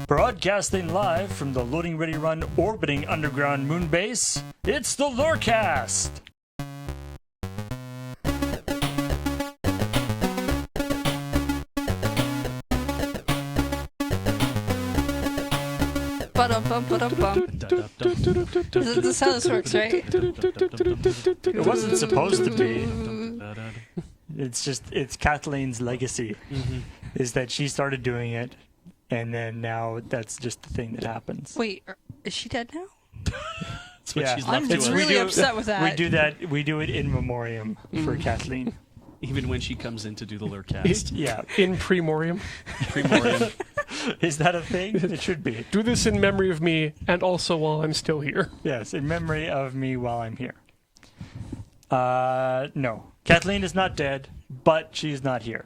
Broadcasting live from the LoadingReadyRun orbiting underground moon base, it's the LRRcast! Ba-dum-bum-ba-dum-bum. This is how this works, right? It wasn't supposed to be. It's Kathleen's legacy, is that she started doing it, and then now that's just the thing that happens. Wait, is she dead now? That's what she's left I'm to us. really upset with that. We do it in memoriam for Kathleen. Even when she comes in to do the LRRcast. Yeah. In premorium. Premorium. Is that a thing? It should be. Do this in memory of me, and also while I'm still here. Yes, in memory of me while I'm here. No. Kathleen is not dead, but she's not here.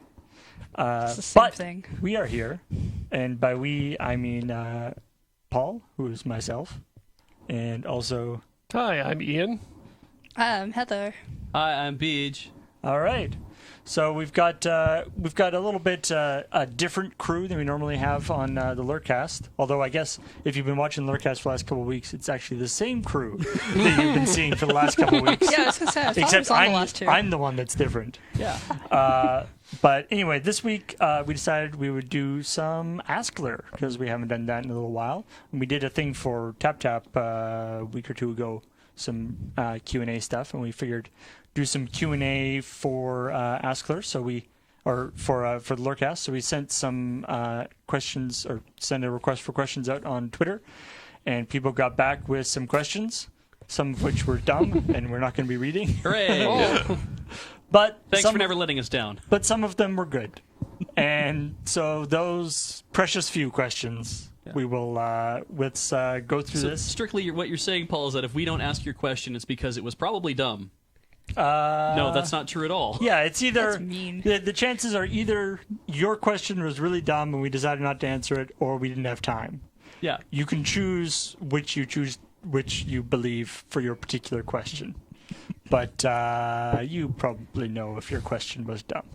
It's the same thing. We are here, and by we, I mean Paul, who is myself, and also... Hi, I'm Ian. Heather. Hi, I'm Beej. All right. So we've got a little bit a different crew than we normally have on the LRRcast. Although I guess if you've been watching the LRRcast for the last couple of weeks, it's actually the same crew that you've been seeing for the last couple of weeks. Yeah, I was going to say, I thought it Except was on the last two. I'm the one that's different. Yeah. But anyway, this week we decided we would do some AskLRR because we haven't done that in a little while. And we did a thing for TapTap a week or two ago, some Q&A stuff, and we figured do some Q&A for AskLRR, for the LRRcast. So we sent some questions, or sent a request for questions out on Twitter, and people got back with some questions, some of which were dumb, and we're not going to be reading. Hooray! Oh. But Thanks for never letting us down. But some of them were good. And so those precious few questions, we will let's go through So this. strictly, what you're saying, Paul, is that if we don't ask your question, it's because it was probably dumb. No, that's not true at all. Yeah, it's either That's mean. The chances are either your question was really dumb and we decided not to answer it, or we didn't have time. Yeah. You can choose which you believe for your particular question. But you probably know if your question was dumb.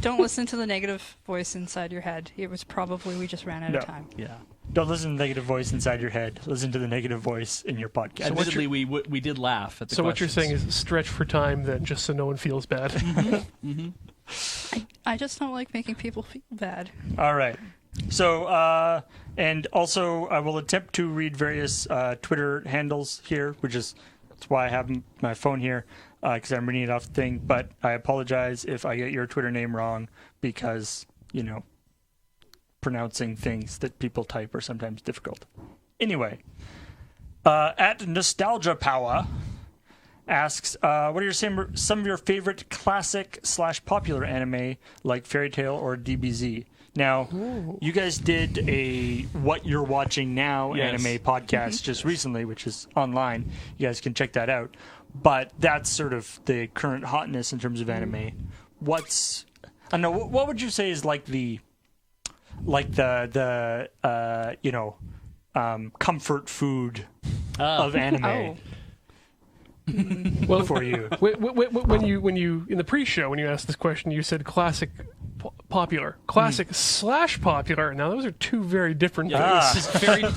Don't listen to the negative voice inside your head. It was probably we just ran out of time. Yeah. Don't listen to the negative voice inside your head. Listen to the negative voice in your podcast. Admittedly, we did laugh at the So questions. what you're saying is stretch for time, then, just so no one feels bad. I just don't like making people feel bad. All right. So, and also I will attempt to read various Twitter handles here, that's why I have my phone here, because I'm reading it off the thing. But I apologize if I get your Twitter name wrong, because, pronouncing things that people type are sometimes difficult. Anyway, at Nostalgia Power asks, what are some of your favorite classic/popular anime like Fairy Tail or DBZ? Now, you guys did a What You're Watching Now anime podcast just recently, which is online. You guys can check that out. But that's sort of the current hotness in terms of anime. What would you say is like the comfort food of anime? Well, for you. When you in the pre-show, when you asked this question, you said classic, popular, classic/popular. Now those are two very different things.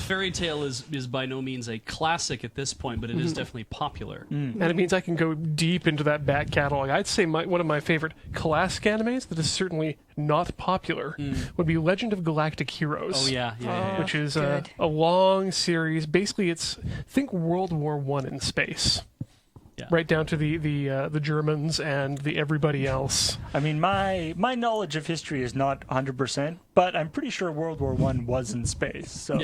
Fairy Tail is by no means a classic at this point, but it is definitely popular. And it means I can go deep into that back catalog. I'd say one of my favorite classic animes that is certainly not popular would be Legend of Galactic Heroes. Oh yeah. Which is a long series. Basically, think World War I in space. Yeah. Right down to the Germans and the everybody else. I mean, my knowledge of history is not 100%, but I'm pretty sure World War I was in space, so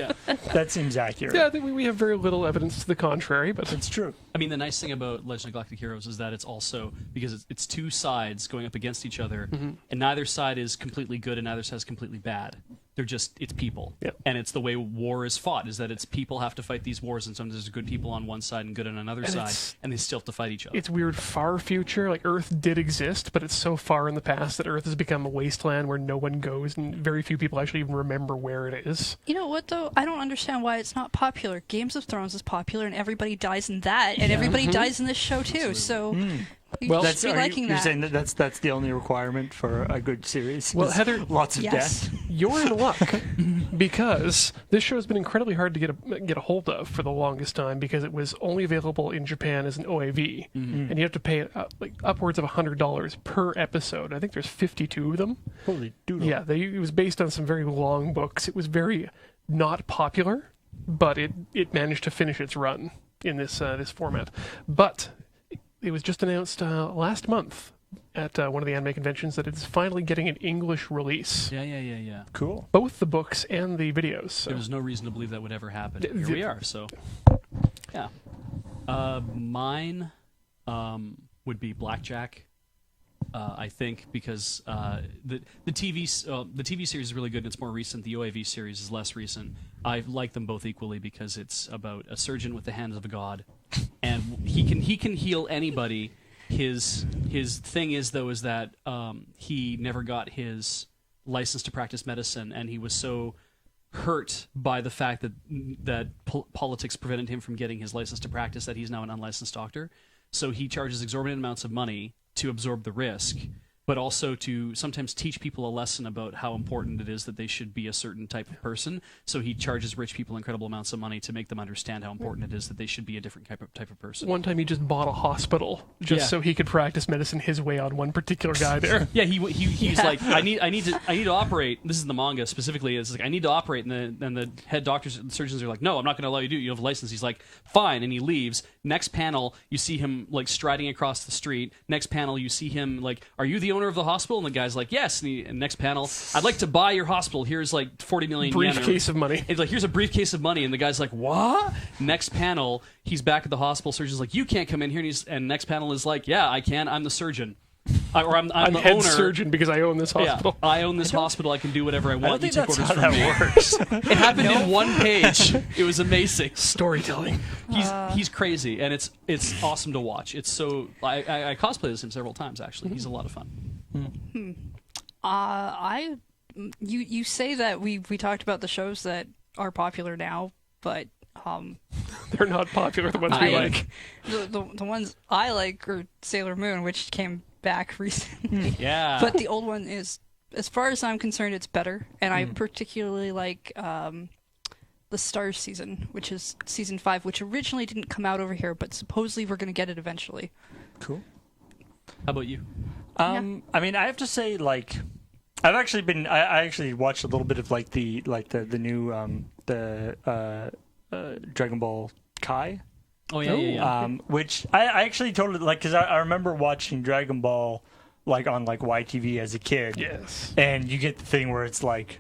that seems accurate. Yeah, I think we have very little evidence to the contrary, but it's true. I mean, the nice thing about Legend of Galactic Heroes is that it's also, because it's two sides going up against each other, and neither side is completely good and neither side is completely bad. It's people. Yep. And it's the way war is fought, is that it's people have to fight these wars, and sometimes there's good people on one side and good on another side, and they still have to fight each other. It's weird far future, like Earth did exist, but it's so far in the past that Earth has become a wasteland where no one goes, and very few people actually even remember where it is. You know what, though? I don't understand why it's not popular. Games of Thrones is popular, and everybody dies in that, and everybody dies in this show, too, so... Well, You should be liking you're that. saying that that's the only requirement for a good series? Well, is Heather, lots of Yes. death. you're in luck because this show has been incredibly hard to get a hold of for the longest time because it was only available in Japan as an OAV, and you have to pay like upwards of $100 per episode. I think there's 52 of them. Holy doodle! Yeah, it was based on some very long books. It was very not popular, but it managed to finish its run in this format. But it was just announced last month at one of the anime conventions that it's finally getting an English release. Yeah. Cool. Both the books and the videos. So. There was no reason to believe that would ever happen. Th- Here th- we are. So, yeah. Mine would be Blackjack. I think because the TV series is really good and it's more recent. The OAV series is less recent. I like them both equally because it's about a surgeon with the hands of a god, and he can heal anybody. His thing is that he never got his license to practice medicine, and he was so hurt by the fact that politics prevented him from getting his license to practice that he's now an unlicensed doctor. So he charges exorbitant amounts of money to absorb the risk, but also to sometimes teach people a lesson about how important it is that they should be a certain type of person. So he charges rich people incredible amounts of money to make them understand how important it is that they should be a different type of person. One time he just bought a hospital just so he could practice medicine his way on one particular guy there. Yeah, he's like, I need to operate. This is the manga specifically. It's like I need to operate, and the head doctors and surgeons are like, no, I'm not going to allow you to do it. You have a license. He's like, fine, and he leaves. Next panel, you see him like striding across the street. Next panel, you see him like, are you the owner of the hospital? And the guy's like, yes. And next panel, I'd like to buy your hospital. Here's like 40 million yen. Briefcase of money. It's like, here's a briefcase of money, and the guy's like, what? Next panel, he's back at the hospital. Surgeon's like, you can't come in here. And next panel is like, yeah, I can. I'm the surgeon. I'm the head owner. surgeon because I own this hospital. Yeah, I own this hospital. I can do whatever I I don't want. You think take that's orders how from that me. works. It happened in one page. It was amazing. Storytelling. He's crazy, and it's awesome to watch. It's so I cosplayed as him several times. Actually, he's a lot of fun. You say that we talked about the shows that are popular now, but They're not popular, the ones we like. the ones I like are Sailor Moon, which came back recently. Yeah, But the old one is, as far as I'm concerned, it's better. And I particularly like the Stars season, which is season 5, which originally didn't come out over here, but supposedly we're going to get it eventually. Cool. how about you? I mean, I have to say, like, I've actually been. I actually watched a little bit of like the new Dragon Ball Kai. Oh yeah. Which I actually totally like because I remember watching Dragon Ball like on like YTV as a kid. Yes. And you get the thing where it's like,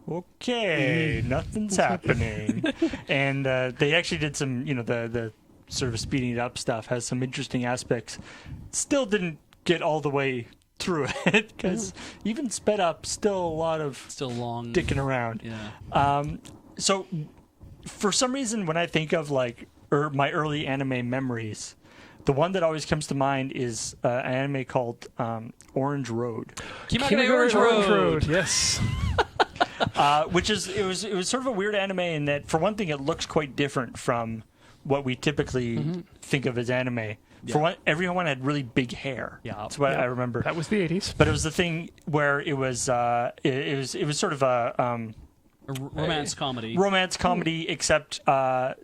okay, nothing's happening, and they actually did some, the sort of speeding it up stuff has some interesting aspects. Still didn't get all the way through it because even sped up, still a lot of Still long. dicking around. Yeah. So for some reason, when I think of like my early anime memories, the one that always comes to mind is an anime called Orange Road. Kimagure Orange Road. Yes. Which is it was sort of a weird anime in that, for one thing, it looks quite different from what we typically think of as anime. For one, everyone had really big hair. Yeah. That's what I remember. That was the 80s. But it was the thing where it was sort of a Romance comedy. romance comedy, except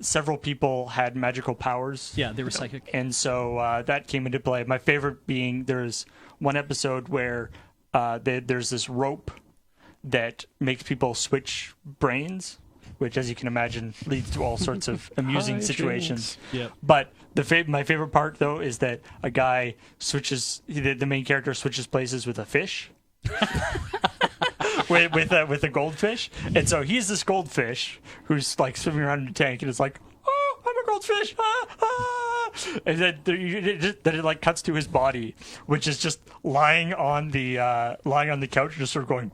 several people had magical powers. Yeah, they were psychic. And so that came into play. My favorite being there's one episode where there's this rope that makes people switch brains, which, as you can imagine, leads to all sorts of amusing situations. Yeah. But my favorite part, though, is that a guy switches, the main character switches places with a fish. with a goldfish, and so he's this goldfish who's like swimming around in a tank, and it's like, oh, I'm a goldfish, and then it like cuts to his body, which is just lying on the couch, just sort of going,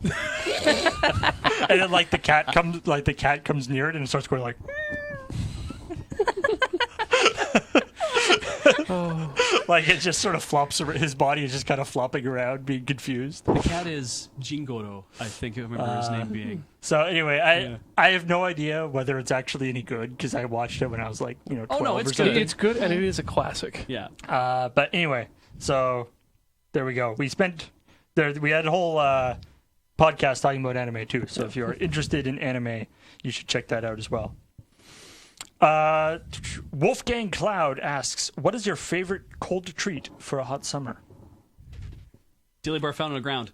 and then like the cat comes near it and it starts going like. Like it just sort of flops. His body is just kind of flopping around, being confused. The cat is Jingoro, I think I remember his name being. So anyway, I have no idea whether it's actually any good because I watched it when I was like 12 it's or something. good. It's good, and it is a classic. Yeah. But anyway, so there we go. We had a whole podcast talking about anime too. So if you're interested in anime, you should check that out as well. Wolfgang Cloud asks, "What is your favorite cold treat for a hot summer?" Dilly bar found on the ground.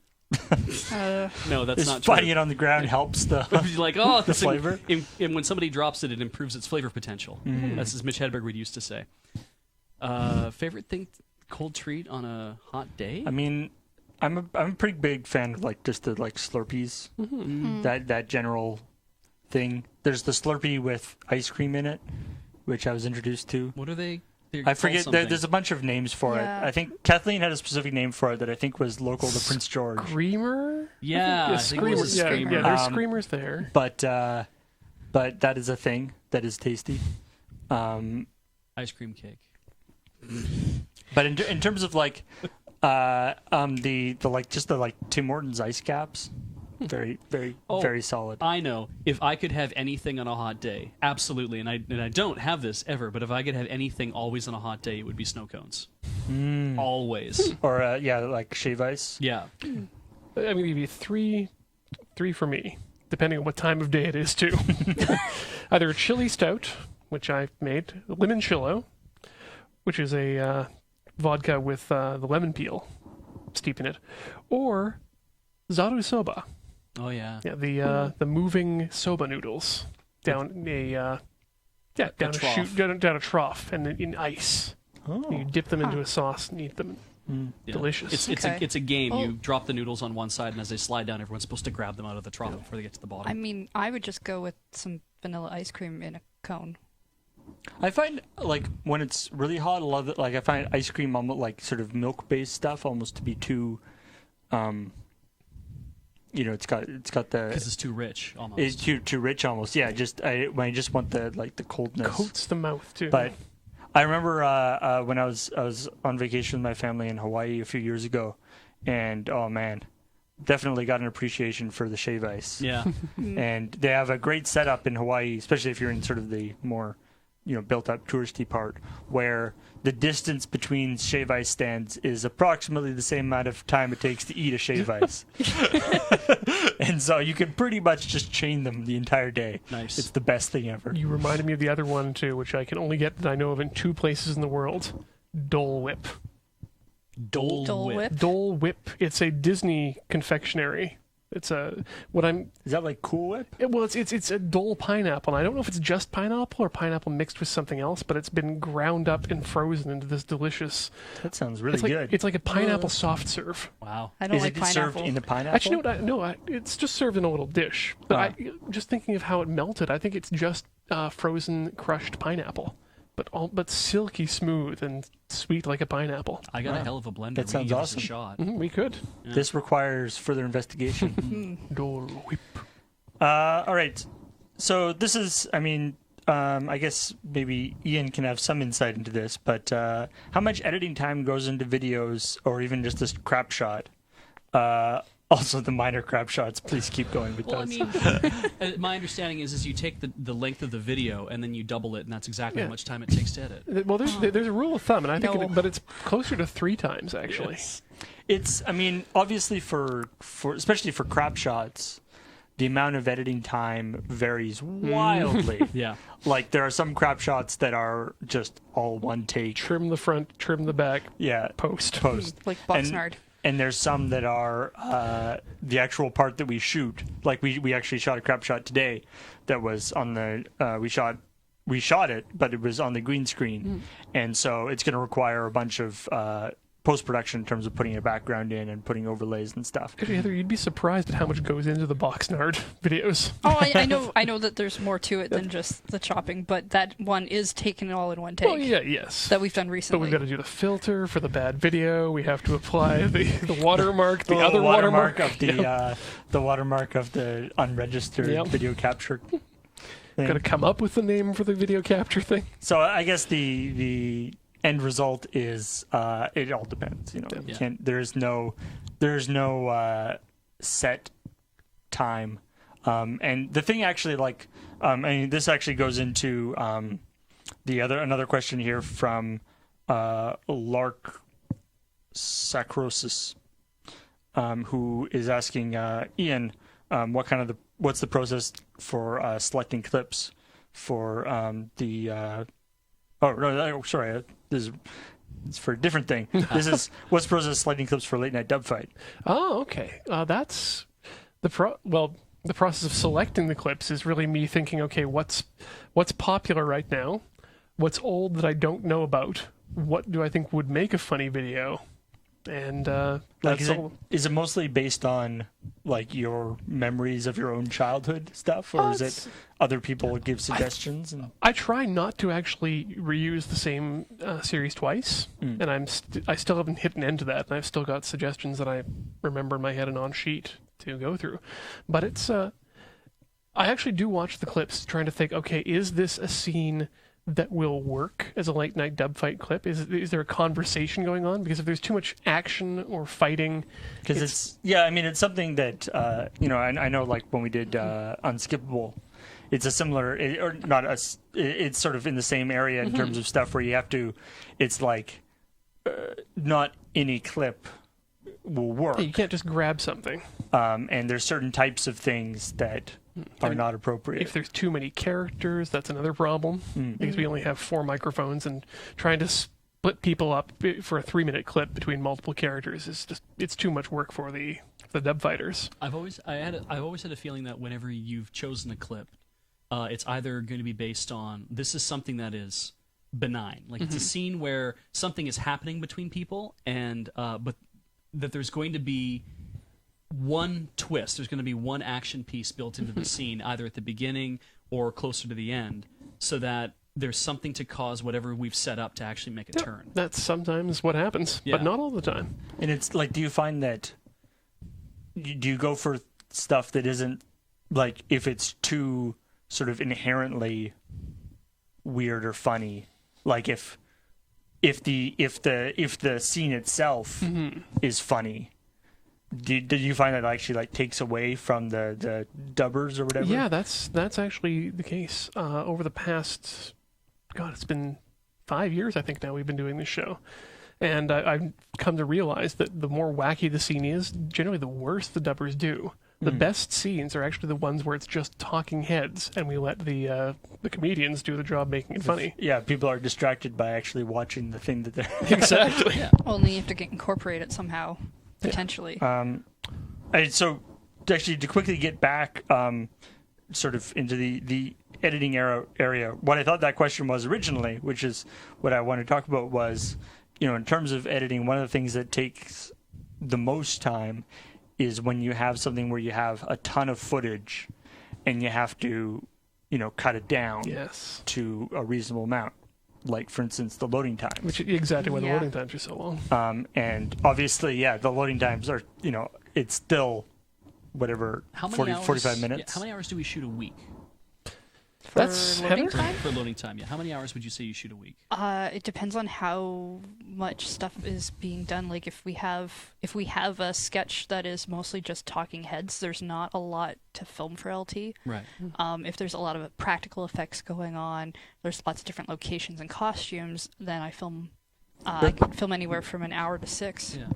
No, that's Is not true. finding it on the ground helps the You're like, oh, the flavor? And when somebody drops it, it improves its flavor potential. That's as Mitch Hedberg would used to say. Favorite thing, cold treat on a hot day? I mean, I'm a pretty big fan of like just the like Slurpees, that general thing. There's the Slurpee with ice cream in it, which I was introduced to. What are they? I forget. There's a bunch of names for Yeah. it. I think Kathleen had a specific name for it that I think was local to Prince George. Screamer? Yeah, I think it was a screamer. Yeah, there's screamers there. But that is a thing that is tasty. Ice cream cake. But in terms of like the like just the like Tim Hortons ice caps, very very solid. I know. If I could have anything on a hot day, absolutely, and I don't have this ever, but if I could have anything always on a hot day, it would be snow cones. Always. Or like shave ice. Yeah. I'm going to give you three for me, depending on what time of day it is, too. Either a chili stout, which I've made, limoncello, which is a vodka with the lemon peel steep in it, or zaru soba. Oh yeah. Yeah, the moving soba noodles down a trough. chute, down a trough, and in ice. Oh. You dip them into a sauce and eat them. Yeah. Delicious. It's a game. Oh. You drop the noodles on one side, and as they slide down, everyone's supposed to grab them out of the trough before they get to the bottom. I mean, I would just go with some vanilla ice cream in a cone. I find like when it's really hot, a lot of it, like I find ice cream almost like sort of milk based stuff almost to be too, it's got the because it's too rich, almost. it's too rich almost. Yeah, when I just want the coldness. Coats the mouth too. But I remember when I was on vacation with my family in Hawaii a few years ago, and oh man, definitely got an appreciation for the shave ice. Yeah. And they have a great setup in Hawaii, especially if you're in sort of the more built up touristy part, where the distance between shave ice stands is approximately the same amount of time it takes to eat a shave ice. And so you can pretty much just chain them the entire day. Nice. It's the best thing ever. You reminded me of the other one too, which I can only get that I know of in two places in the world. Dole Whip. Dole Whip. Dole Whip. It's a Disney confectionery. It's Is that like Cool Whip? it's a Dole pineapple. And I don't know if it's just pineapple or pineapple mixed with something else, but it's been ground up and frozen into this delicious. That sounds really It's like good. it's like a pineapple soft serve. Wow. I don't Is like it pineapple. served in a pineapple? Actually, it's just served in a little dish. But just thinking of how it melted, I think it's just frozen crushed pineapple, but silky smooth and sweet like a pineapple. I got a hell of a blender. That We sounds can give this awesome. a shot. We could. This requires further investigation. Dole Whip. All right. So this is, I guess maybe Ian can have some insight into this, but how much editing time goes into videos or even just this crap shot? Also, the minor crap shots, please keep going with Well, I those. mean, my understanding is you take the length of the video and then you double it, and that's exactly how much time it takes to edit. Well, there's a rule of thumb, and I think, No. but it's closer to 3 times actually. It's, obviously for especially for crap shots, the amount of editing time varies wildly. Yeah. Like there are some crap shots that are just all one take. Trim the front, trim the back, Yeah, post. Like Boxnard. And there's some that are the actual part that we shoot. Like we actually shot a crap shot today that was on the we shot it, but it was on the green screen, and so it's going to require a bunch of post-production in terms of putting a background in and putting overlays and stuff. Actually, Heather, you'd be surprised at how much goes into the Boxnard videos. Oh, I know that there's more to it than just the chopping, but that one is taken all in one take. Oh yeah, yes. That we've done But recently. we've got to do the filter for the bad video. We have to apply the watermark, the Oh, other watermark of the watermark of the unregistered Yep. video capture thing. Got to come up with the name for the video capture thing. So I guess the end result is it all depends. You know, you Yeah. can't. There's no set time. And the thing actually, like, I mean, this actually goes into another question here from LRRcast, who is asking Ian, what's the process for selecting clips for this is for a different thing. This is what's the process of selecting clips for late night dub fight. Oh, okay. That's the process of selecting the clips is really me thinking, okay, what's popular right now? What's old that I don't know about? What do I think would make a funny video? And Like, that's all. is it mostly based on like your memories of your own childhood stuff, or is it other people give suggestions? I try not to actually reuse the same series twice, and I still haven't hit an end to that, and I've still got suggestions that I remember in my head and on sheet to go through. But it's I actually do watch the clips, trying to think, okay, is this a scene that will work as a late night dub fight clip? Is there a conversation going on? Because if there's too much action or fighting, Because it's something that I know, like when we did Unskippable, it's a similar it's sort of in the same area in terms of stuff where you have to. It's like not any clip will work, you can't just grab something. and there's certain types of things that are not appropriate. If there's too many characters, that's another problem, because we only have 4 microphones, and trying to split people up for a 3-minute clip between multiple characters is it's too much work for the dub fighters. I've always had a feeling that whenever you've chosen a clip, it's either going to be based on this is something that is benign, like it's a scene where something is happening between people, and but that there's going to be one twist. There's going to be one action piece built into the scene, either at the beginning or closer to the end, so that there's something to cause whatever we've set up to actually make a turn. That's sometimes what happens, but not all the time. And it's like, do you find that do you go for stuff that isn't, like, if it's too sort of inherently weird or funny, like if the scene itself is funny, did you find that actually like takes away from the dubbers or whatever? Yeah, that's actually the case. Over the past, it's been 5 years, I think now we've been doing this show. And I've come to realize that the more wacky the scene is, generally the worse the dubbers do. The best scenes are actually the ones where it's just talking heads, and we let the comedians do the job making it funny. Yeah, people are distracted by actually watching the thing that they're... Exactly. Only you have to incorporate it somehow, potentially. So, actually, to quickly get back sort of into the editing area, what I thought that question was originally, which is what I want to talk about, was, in terms of editing, one of the things that takes the most time is when you have something where you have a ton of footage and you have to, cut it down to a reasonable amount. Like, for instance, the loading times. Which is exactly why the loading times are so long. And obviously, the loading times are, it's still whatever, 45 minutes. Yeah, how many hours do we shoot a week? That's loading time? For loading time, yeah. How many hours would you say you shoot a week? It depends on how much stuff is being done. Like if we have a sketch that is mostly just talking heads, there's not a lot to film for LT. Right. If there's a lot of practical effects going on, there's lots of different locations and costumes, then I film. I can film anywhere from an hour to 6. Yeah.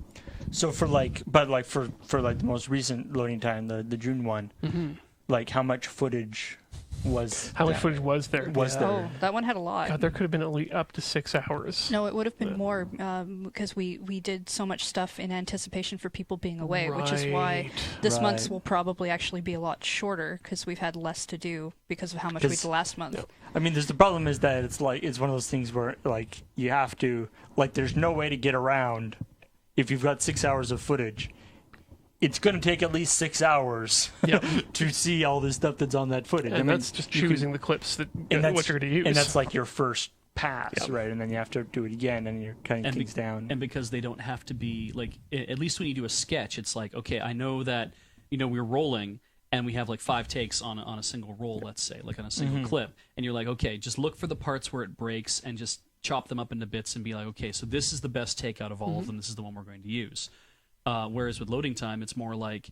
So for the most recent loading time, the June one, like how much footage was footage was there? Oh, that one had a lot. God, there could have been at least up to 6 hours. No, it would have been more because we did so much stuff in anticipation for people being away, which is why this month's will probably actually be a lot shorter because we've had less to do because of how much we did last month. I mean, the problem is that it's one of those things where like you have to, like, there's no way to get around if you've got 6 hours of footage. It's going to take at least 6 hours to see all this stuff that's on that footage. And that's just choosing the clips what you're going to use. And that's like your first pass, right? And then you have to do it again, and you're cutting things down. And because they don't have to be, like, at least when you do a sketch, it's like, okay, I know that, we're rolling, and we have like 5 takes on a single roll, let's say, like on a single clip. And you're like, okay, just look for the parts where it breaks and just chop them up into bits and be like, okay, so this is the best take out of all of them. This is the one we're going to use. Whereas with loading time, it's more like,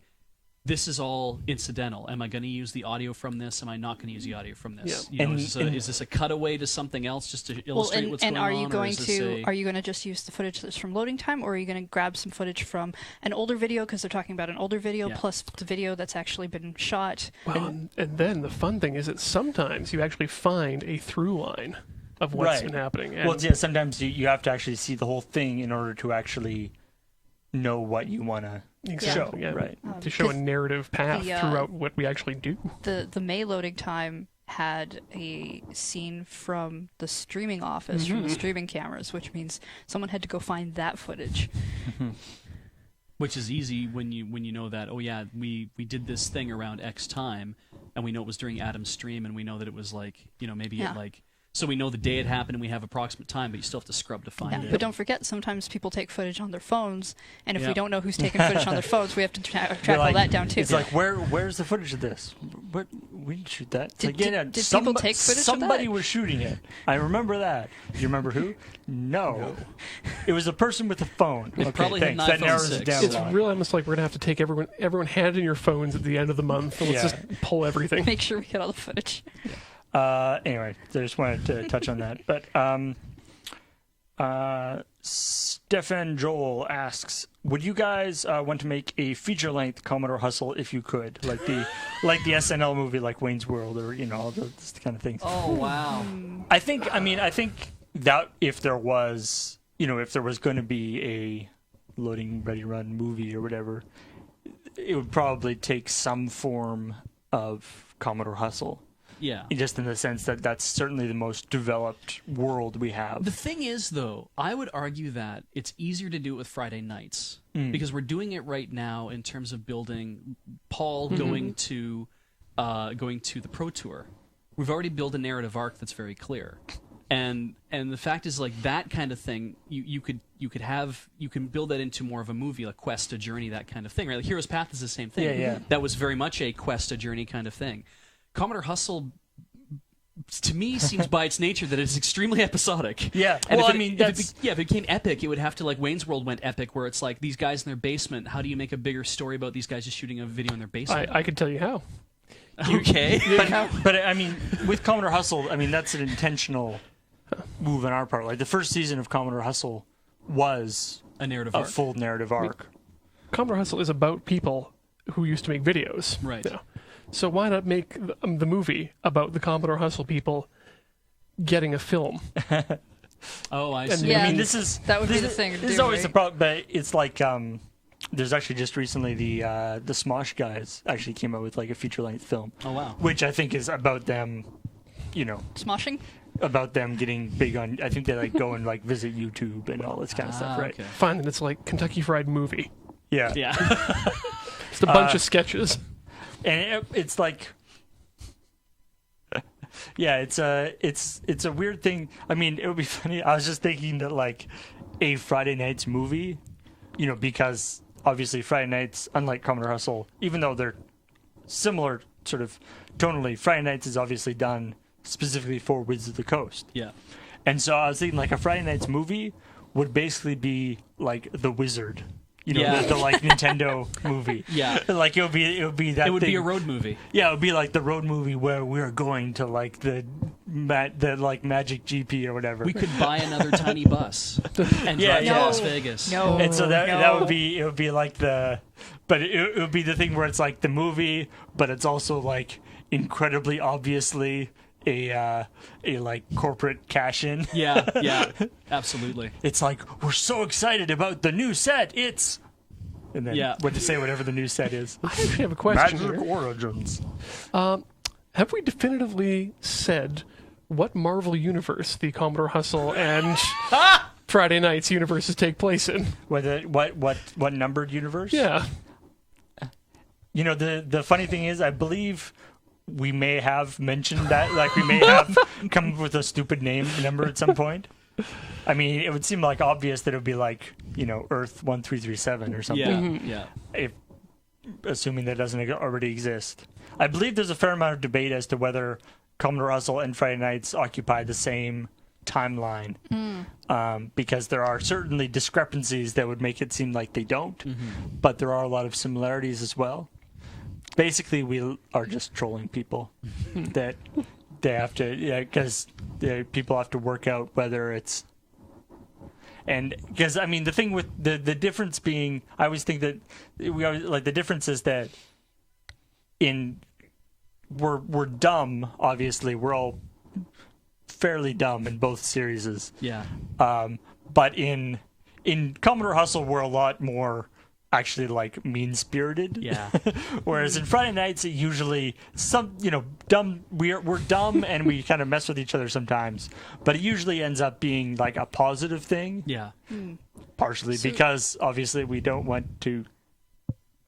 this is all incidental. Am I going to use the audio from this? Am I not going to use the audio from this? Yeah. Is this a cutaway to something else just to illustrate what's going on? And are you going to just use the footage that's from loading time, or are you going to grab some footage from an older video because they're talking about an older video plus the video that's actually been shot? Well, and then the fun thing is that sometimes you actually find a through line of what's been happening. And well, yeah, sometimes you have to actually see the whole thing in order to actually know what you want to show. Yeah, right. To show a narrative path throughout what we actually do. The May loading time had a scene from the streaming office, from the streaming cameras, which means someone had to go find that footage. Which is easy when you know that, oh yeah, we did this thing around X time, and we know it was during Adam's stream, and we know that it was like, maybe at like, so we know the day it happened and we have approximate time, but you still have to scrub to find it. But don't forget, sometimes people take footage on their phones, and if we don't know who's taking footage on their phones, we have to track all that down too. It's like, where's the footage of this? What, we didn't shoot that. Did people take footage of that? Somebody was shooting it. I remember that. Do you remember who? No. It was a person with a phone. It probably had an That iPhone narrows 6. it down. It's really almost like we're going to have to take everyone hand in your phones at the end of the month, and let's just pull everything. Make sure we get all the footage. Anyway, I just wanted to touch on that. But Stefan Joel asks, would you guys want to make a feature-length Commodore Hustle if you could, like the SNL movie, like Wayne's World, or all those kind of things? Oh wow! I think that if there was going to be a Loading Ready Run movie or whatever, it would probably take some form of Commodore Hustle. Yeah. Just in the sense that that's certainly the most developed world we have. The thing is, though, I would argue that it's easier to do it with Friday nights because we're doing it right now in terms of building Paul going to the Pro Tour. We've already built a narrative arc that's very clear. And the fact is, like, that kind of thing, you can build that into more of a movie, like Quest, a Journey, that kind of thing, right? Like Hero's Path is the same thing. Yeah. That was very much a Quest, a Journey kind of thing. Commodore Hustle, to me, seems by its nature that it's extremely episodic. Yeah. And well, if it became epic, it would have to, like Wayne's World went epic, where it's like these guys in their basement. How do you make a bigger story about these guys just shooting a video in their basement? I can tell you how. Okay. But I mean, with Commodore Hustle, that's an intentional move on our part. Like the first season of Commodore Hustle was a narrative a arc. full narrative arc. Commodore Hustle is about people who used to make videos. Right. So why not make the movie about the Commodore Hustle people getting a film? Oh, I see. Yeah, that would be the thing. This is always the problem, but it's like there's actually just recently the Smosh guys actually came out with like a feature-length film. Oh wow. Which I think is about them, Smoshing? About them getting big on. I think they like go and like visit YouTube and all this kind of stuff, right? Okay. Fine, and it's like Kentucky Fried Movie. Yeah. Yeah. It's a bunch of sketches. And it's like, yeah, it's a weird thing. I mean, it would be funny. I was just thinking that like a Friday Nights movie, because obviously Friday Nights, unlike Commodore Hustle, even though they're similar sort of tonally, Friday Nights is obviously done specifically for Wizards of the Coast. Yeah. And so I was thinking like a Friday Nights movie would basically be like The Wizard. The like Nintendo movie. Yeah. Like it would be that. It would thing. be a road movie. Yeah, it would be like the road movie where we're going to like the like Magic GP or whatever. We could buy another tiny bus and drive to Las Vegas. No. And so that would be like but it would be the thing where it's like the movie, but it's also like incredibly obviously a like corporate cash in. Yeah, absolutely. It's like, we're so excited about the new set. And then what to say whatever the new set is. I actually have a question Magic here. Origins. Have we definitively said what Marvel universe the Commodore Hustle and Friday Nights universes take place in? What numbered universe? Yeah. The funny thing is, I believe we may have mentioned that, like we may have come up with a stupid number at some point. I mean, it would seem like obvious that it would be like, Earth 1337 or something. Yeah. If, assuming that doesn't already exist. I believe there's a fair amount of debate as to whether Commodore Hustle and Friday Nights occupy the same timeline, because there are certainly discrepancies that would make it seem like they don't, but there are a lot of similarities as well. Basically, we are just trolling people that they have to, because people have to work out whether it's. And because I mean the thing with the difference being, I always think that the difference is that we're dumb. Obviously, we're all fairly dumb in both series. Yeah. But in Commodore Hustle, we're a lot more actually like mean-spirited. Yeah. Whereas in Friday Nights, it usually dumb. We're dumb and we kind of mess with each other sometimes. But it usually ends up being like a positive thing. Yeah. Partially because obviously we don't want to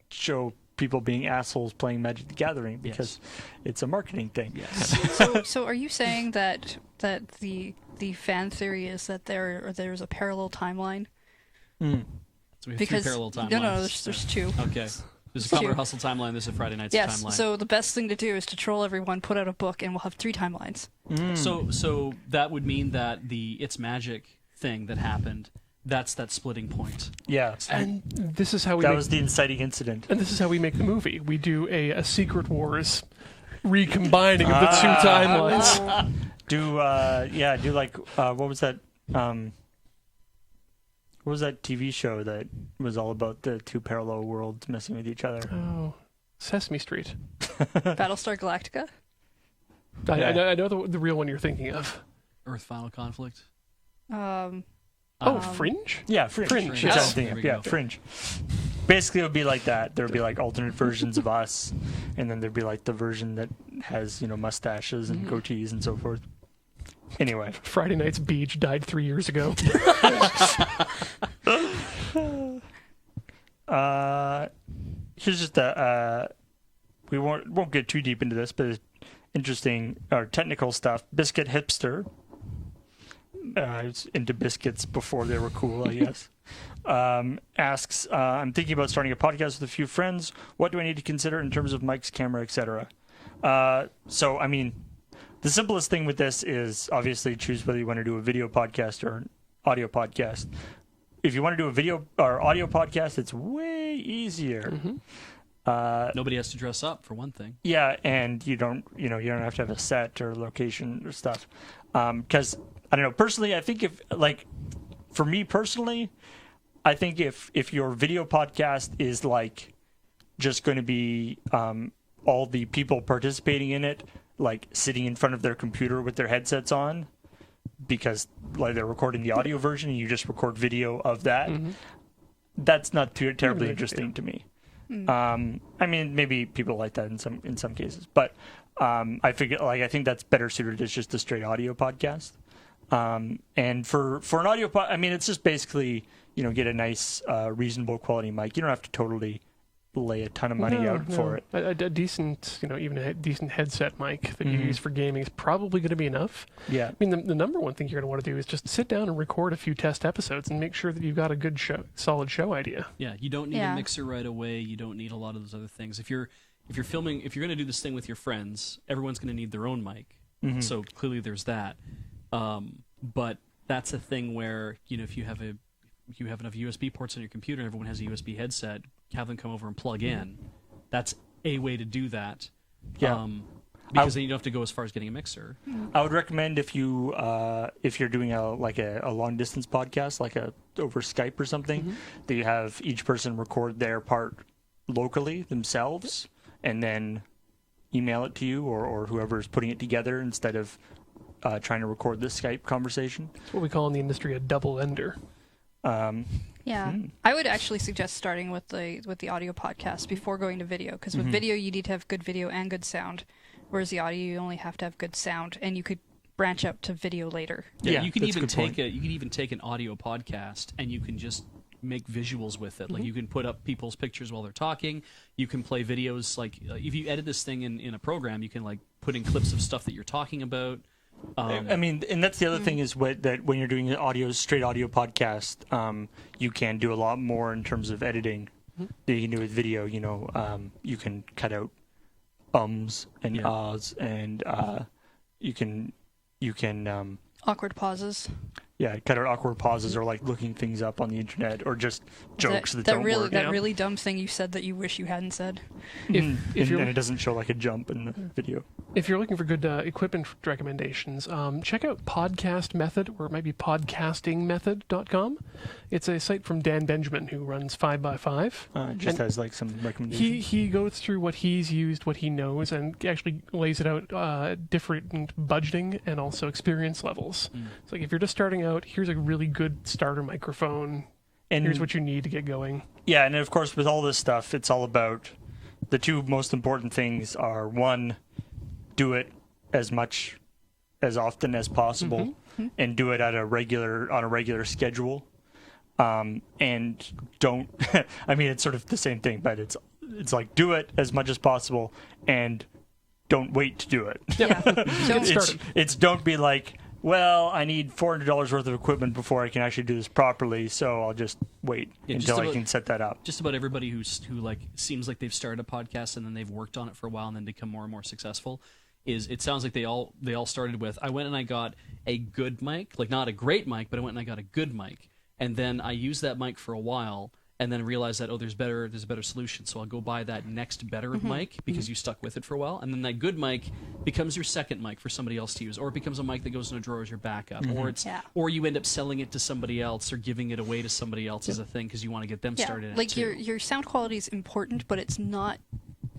show people being assholes playing Magic the Gathering because it's a marketing thing. Yes. So are you saying that the fan theory is that there's a parallel timeline? So we have three parallel timelines. No, there's two. Okay. There's a Commodore Hustle timeline. There's a Friday Nights timeline. Yes. So the best thing to do is to troll everyone, put out a book, and we'll have 3 timelines. So that would mean that the It's Magic thing that happened, that's that splitting point. Yeah. And this is how we that was the inciting incident. And this is how we make the movie. We do a Secret Wars recombining of the 2 timelines. Do like what was that? What was that TV show that was all about the 2 parallel worlds messing with each other? Oh, Sesame Street. Battlestar Galactica? I know the real one you're thinking of. Earth Final Conflict. Fringe? Yeah, Fringe. Fringe. Which Oh. I'm thinking of. Yeah, Fringe. Basically, it would be like that. There would be like alternate versions of us, and then there'd be like the version that has mustaches and goatees and so forth. Anyway, Friday Night's Beach died 3 years ago. Here's just we won't get too deep into this, but it's interesting or technical stuff. Biscuit Hipster. I was into biscuits before they were cool, I guess. Asks, I'm thinking about starting a podcast with a few friends. What do I need to consider in terms of mics, camera, etc.? So, I mean, the simplest thing with this is obviously choose whether you want to do a video podcast or an audio podcast. If you want to do a video or audio podcast, it's way easier. Nobody has to dress up, for one thing. Yeah, and you don't have to have a set or location or stuff. Because I don't know, personally, I think for me personally, I think if your video podcast is like just going to be all the people participating in it, like sitting in front of their computer with their headsets on, because like they're recording the audio version and you just record video of that, that's not too terribly interesting to me. I mean, maybe people like that in some cases, but I think that's better suited as just a straight audio podcast. And for an audio I mean, it's just basically get a nice reasonable quality mic. You don't have to totally lay a ton of money out for it. A decent, even a decent headset mic that you use for gaming is probably going to be enough. Yeah. I mean, the number one thing you're going to want to do is just sit down and record a few test episodes and make sure that you've got a good solid show idea. Yeah, you don't need a mixer right away. You don't need a lot of those other things. If you're filming, if you're going to do this thing with your friends, everyone's going to need their own mic. So clearly there's that. But that's a thing where if you have enough USB ports on your computer and everyone has a USB headset, have them come over and plug in. That's a way to do that. Yeah. Because then you don't have to go as far as getting a mixer. I would recommend if you're doing a long distance podcast, like over Skype or something, that you have each person record their part locally themselves and then email it to you or whoever is putting it together instead of trying to record the Skype conversation. It's what we call in the industry a double ender. I would actually suggest starting with the audio podcast before going to video, because with video you need to have good video and good sound, whereas the audio you only have to have good sound, and you could branch out to video later. Yeah, you can even take an audio podcast and you can just make visuals with it. Like you can put up people's pictures while they're talking. You can play videos. Like if you edit this thing in a program, you can like put in clips of stuff that you're talking about. I mean, and that's the other thing is that when you're doing an straight audio podcast, you can do a lot more in terms of editing that you can do with video. You can cut out ums and ahs, and you can Awkward pauses. Yeah, cut out awkward pauses or like looking things up on the internet or just jokes that don't work. That really dumb thing you said that you wish you hadn't said. And it doesn't show like a jump in the video. If you're looking for good equipment recommendations, check out Podcast Method, or it might be podcastingmethod.com. It's a site from Dan Benjamin, who runs 5x5. It just has like some recommendations. He goes through what he's used, what he knows, and actually lays it out different budgeting and also experience levels. It's like if you're just starting out, here's a really good starter microphone, and here's what you need to get going. Yeah, and of course with all this stuff, it's all about the two most important things are, one, do it as often as possible, and do it on a regular schedule. And don't I mean, it's sort of the same thing, but it's like do it as much as possible and don't wait to do it. Yeah. It's don't be like, well, I need $400 worth of equipment before I can actually do this properly, so I'll just wait until I can set that up. Just about everybody who like seems like they've started a podcast and then they've worked on it for a while and then become more and more successful. It sounds like they all started with, I went and I got a good mic, like not a great mic, but I went and I got a good mic, and then I used that mic for a while, and then realized that there's a better solution, so I'll go buy that next better mic because you stuck with it for a while, and then that good mic becomes your second mic for somebody else to use, or it becomes a mic that goes in a drawer as your backup, or you end up selling it to somebody else or giving it away to somebody else as a thing because you want to get them started. Like your sound quality is important, but it's not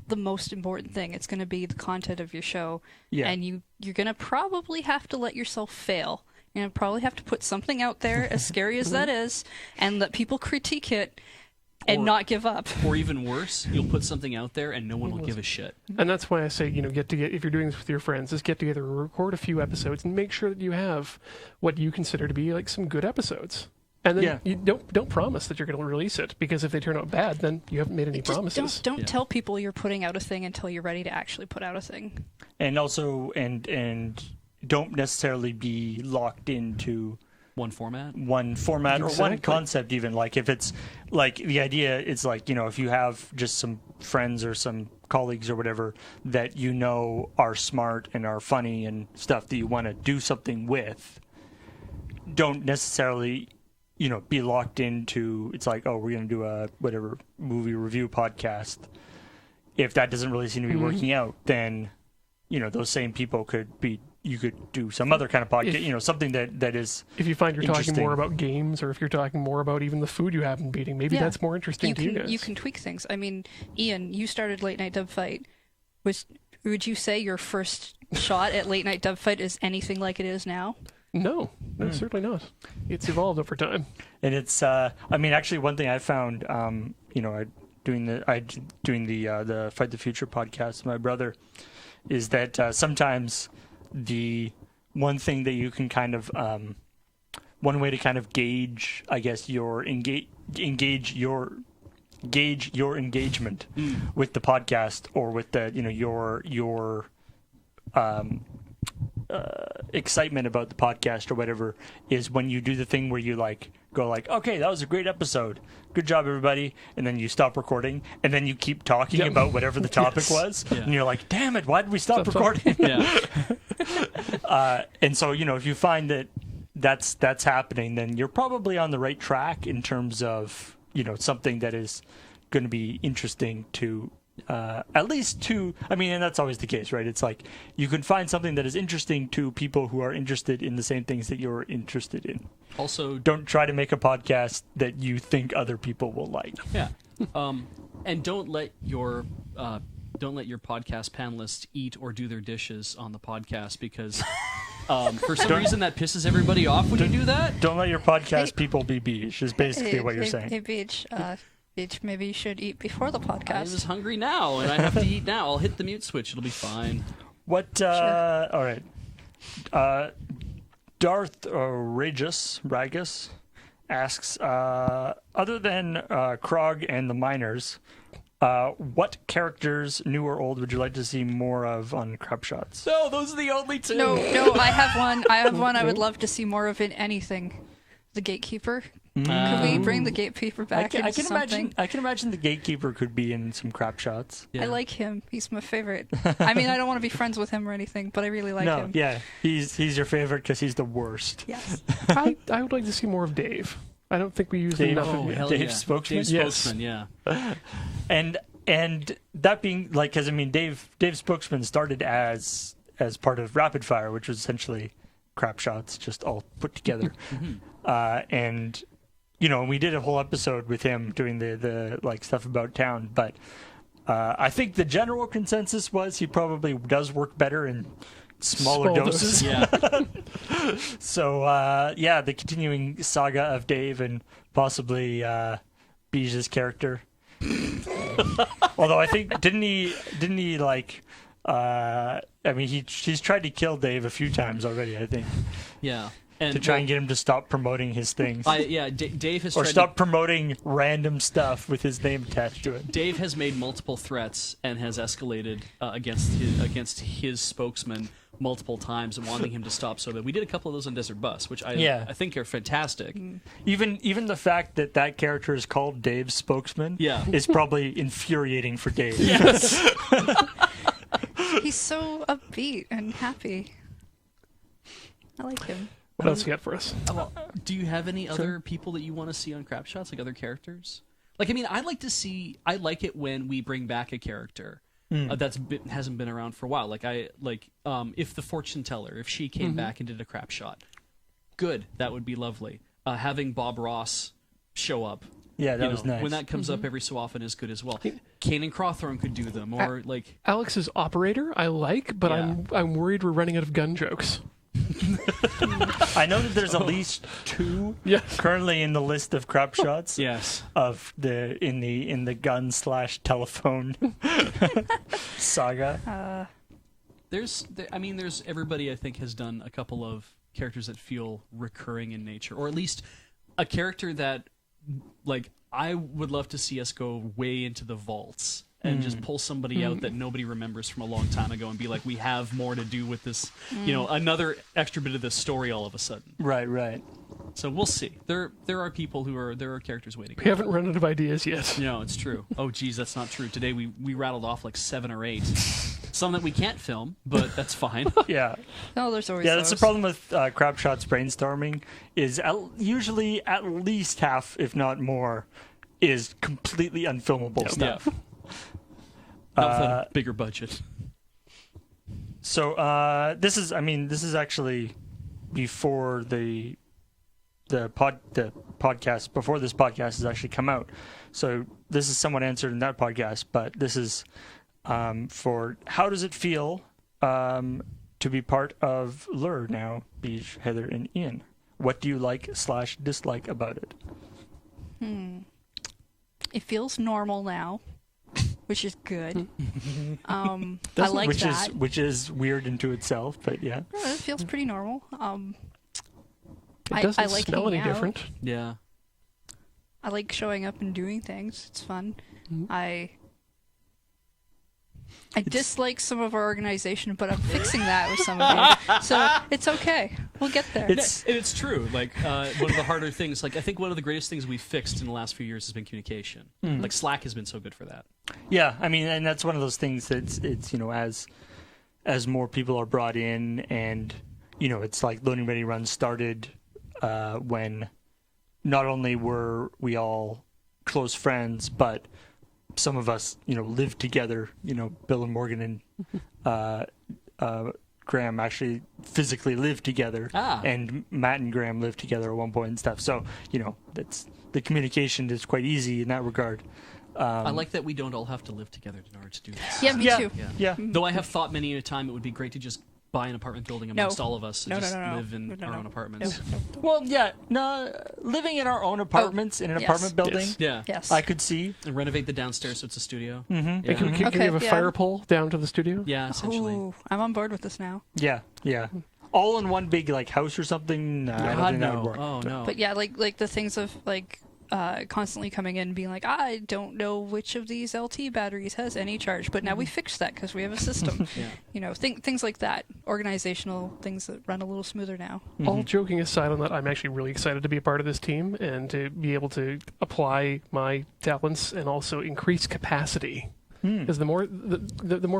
the most important thing. It's going to be the content of your show, and you're going to probably have to let yourself fail. You're going to probably have to put something out there, as scary as that is, and let people critique it and not give up. Or even worse, you'll put something out there and no one will give a shit. And that's why I say, if you're doing this with your friends, just get together, record a few episodes, and make sure that you have what you consider to be like some good episodes. And then you don't promise that you're going to release it, because if they turn out bad, then you haven't made any promises. Don't tell people you're putting out a thing until you're ready to actually put out a thing. And also, and don't necessarily be locked into one format or one concept. Even like if it's like the idea, it's like, if you have just some friends or some colleagues or whatever that are smart and are funny and stuff that you want to do something with, don't necessarily be locked into, it's like, oh, we're going to do a whatever movie review podcast. If that doesn't really seem to be working out, then those same people you could do some other kind of podcast, something that is, if you find you're talking more about games, or if you're talking more about even the food you have been eating, maybe that's more interesting to you guys. You can tweak things. I mean, Ian, you started Late Night Dub Fight. Would you say your first shot at Late Night Dub Fight is anything like it is now? No, certainly not. It's evolved over time. And it's, actually one thing I found, doing the Fight the Future podcast with my brother, is that sometimes the one thing that you can kind of, one way to kind of gauge, I guess, gauge your engagement with the podcast, or with the, your excitement about the podcast or whatever, is when you do the thing where you go okay, that was a great episode, good job everybody, and then you stop recording, and then you keep talking about whatever the topic was, and you're like, damn it, why did we stop recording? And so if you find that's happening, then you're probably on the right track in terms of something that is going to be interesting to at least to, and that's always the case, right? It's like you can find something that is interesting to people who are interested in the same things that you're interested in. Also, don't try to make a podcast that you think other people will like. Yeah. And don't let your podcast panelists eat or do their dishes on the podcast, because for some reason that pisses everybody off when you do that. Don't let your podcast people be Beach, is basically what you're saying. Hey, Beach, maybe you should eat before the podcast. I was hungry now, and I have to eat now. I'll hit the mute switch. It'll be fine. What? Sure. All right. Darth Ragus asks, other than Krog and the Miners, what characters, new or old, would you like to see more of on Crap Shots? No, those are the only two. No, I have one. I would love to see more of in anything. The Gatekeeper. Could we bring the gatekeeper back I into can something? imagine. I can imagine the gatekeeper could be in some crap shots. Yeah. I like him. He's my favorite. I mean, I don't want to be friends with him or anything, but I really like no, him. yeah, he's your favorite because he's the worst. Yes. I would like to see more of Dave. I don't think we use Dave- enough Oh, of him. hell Dave yeah. Spokesman? Dave Yes. Spokesman, yeah. And that being like, because I mean, Dave Spokesman started as part of Rapid Fire, which was essentially crap shots just all put together, and you know, we did a whole episode with him doing the like stuff about town, but I think the general consensus was he probably does work better in smaller Small doses. Yeah. So yeah, the continuing saga of Dave and possibly Bij's character. Although I think didn't he like I mean he's tried to kill Dave a few times already, I think, Yeah. And to try and get him to stop promoting his things. Dave has or tried stop promoting random stuff with his name attached to it. Dave has made multiple threats and has escalated against his spokesman multiple times and wanting him to stop. So that we did a couple of those on Desert Bus, which I think are fantastic. Even the fact that character is called Dave's spokesman Yeah. is probably infuriating for Dave. Yes. He's so upbeat and happy. I like him. What else you got for us? Do you have any other people that you want to see on crap shots, like other characters? Like, I mean, I like it when we bring back a character hasn't been around for a while. Like if the fortune teller, if she came back and did a crap shot, good, that would be lovely. Having Bob Ross show up, Yeah, that was nice. when that comes up every so often is good as well. Kane and Crawthorne could do them, or like Alex's operator, I like, but Yeah. I'm worried we're running out of gun jokes. I know that there's at least 2 Yes. currently in the list of crap shots yes. of in the gun / telephone saga. There's everybody I think has done a couple of characters that feel recurring in nature, or at least a character that, like, I would love to see us go way into the vaults and just pull somebody out that nobody remembers from a long time ago and be like, we have more to do with this, another extra bit of this story all of a sudden. Right. So we'll see. There are characters waiting. We haven't run out of ideas yet. No, it's true. Oh, geez, that's not true. Today we rattled off like 7 or 8. Some that we can't film, but that's fine. Yeah. No, there's always Yeah, that's the those. problem with crap shots brainstorming is usually at least half, if not more, is completely unfilmable stuff. Not without a bigger budget. So this is actually before the podcast, before this podcast has actually come out. So this is somewhat answered in that podcast, but this is for how does it feel to be part of LRRR now, Bij, Heather, and Ian? What do you like / dislike about it? It feels normal now, which is good. I like that. Which is weird into itself, but yeah. It feels pretty normal. It doesn't I like smell any hanging out. different. Yeah. I like showing up and doing things. It's fun. I dislike some of our organization, but I'm fixing that with some of you. So it's okay. We'll get there. It's true. Like, one of the harder things, like, I think one of the greatest things we've fixed in the last few years has been communication. Like, Slack has been so good for that. Yeah, I mean, and that's one of those things that's it's as more people are brought in, and it's like LoadingReadyRun started when not only were we all close friends, but some of us lived together. Bill and Morgan and Graham actually physically lived together, and Matt and Graham lived together at one point and stuff. So that's the communication is quite easy in that regard. I like that we don't all have to live together in order to do this. Yeah, me too. Yeah. Though I have thought many a time it would be great to just buy an apartment building amongst all of us and just live in our own apartments. Well, living in our own apartments in an yes. apartment building, Yeah. Yes. I could see. And renovate the downstairs so it's a studio. And can we Okay, have a yeah. fire pole down to the studio? Yeah, essentially. Ooh, I'm on board with this now. Yeah. All in one big house or something. I don't think that would work. Oh no. But yeah, like the things of like constantly coming in and being like, I don't know which of these LT batteries has any charge, but now we fixed that because we have a system. Things like that, organizational things that run a little smoother now. All joking aside on that, I'm actually really excited to be a part of this team and to be able to apply my talents and also increase capacity. Because the more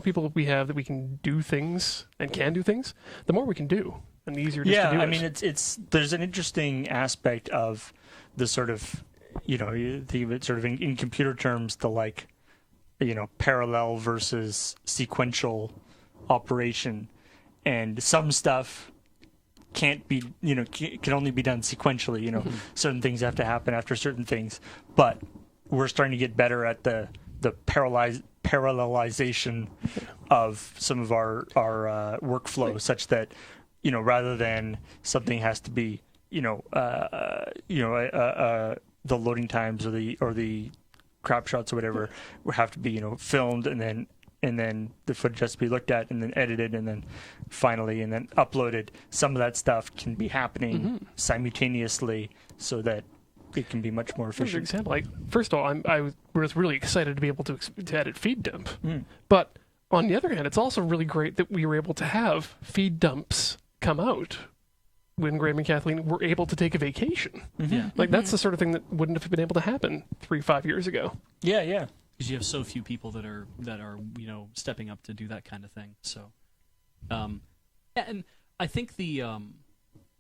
people we have that we can do things and can do things, the more we can do, and the easier it is to do it. I mean, it's there's an interesting aspect of the sort of, you think of it sort of in computer terms, the like, parallel versus sequential operation, and some stuff can't be, can only be done sequentially. Certain things have to happen after certain things, but we're starting to get better at the parallelization of some of our workflow, such that rather than something has to be the loading times or the crop shots or whatever will have to be filmed and then the footage has to be looked at and then edited and then finally and then uploaded. Some of that stuff can be happening simultaneously so that it can be much more efficient. For example, first of all, I was really excited to be able to edit feed dump, but on the other hand, it's also really great that we were able to have feed dumps come out when Graham and Kathleen were able to take a vacation. That's the sort of thing that wouldn't have been able to happen 3-5 years ago. Yeah. Because you have so few people that are stepping up to do that kind of thing. So, and I think the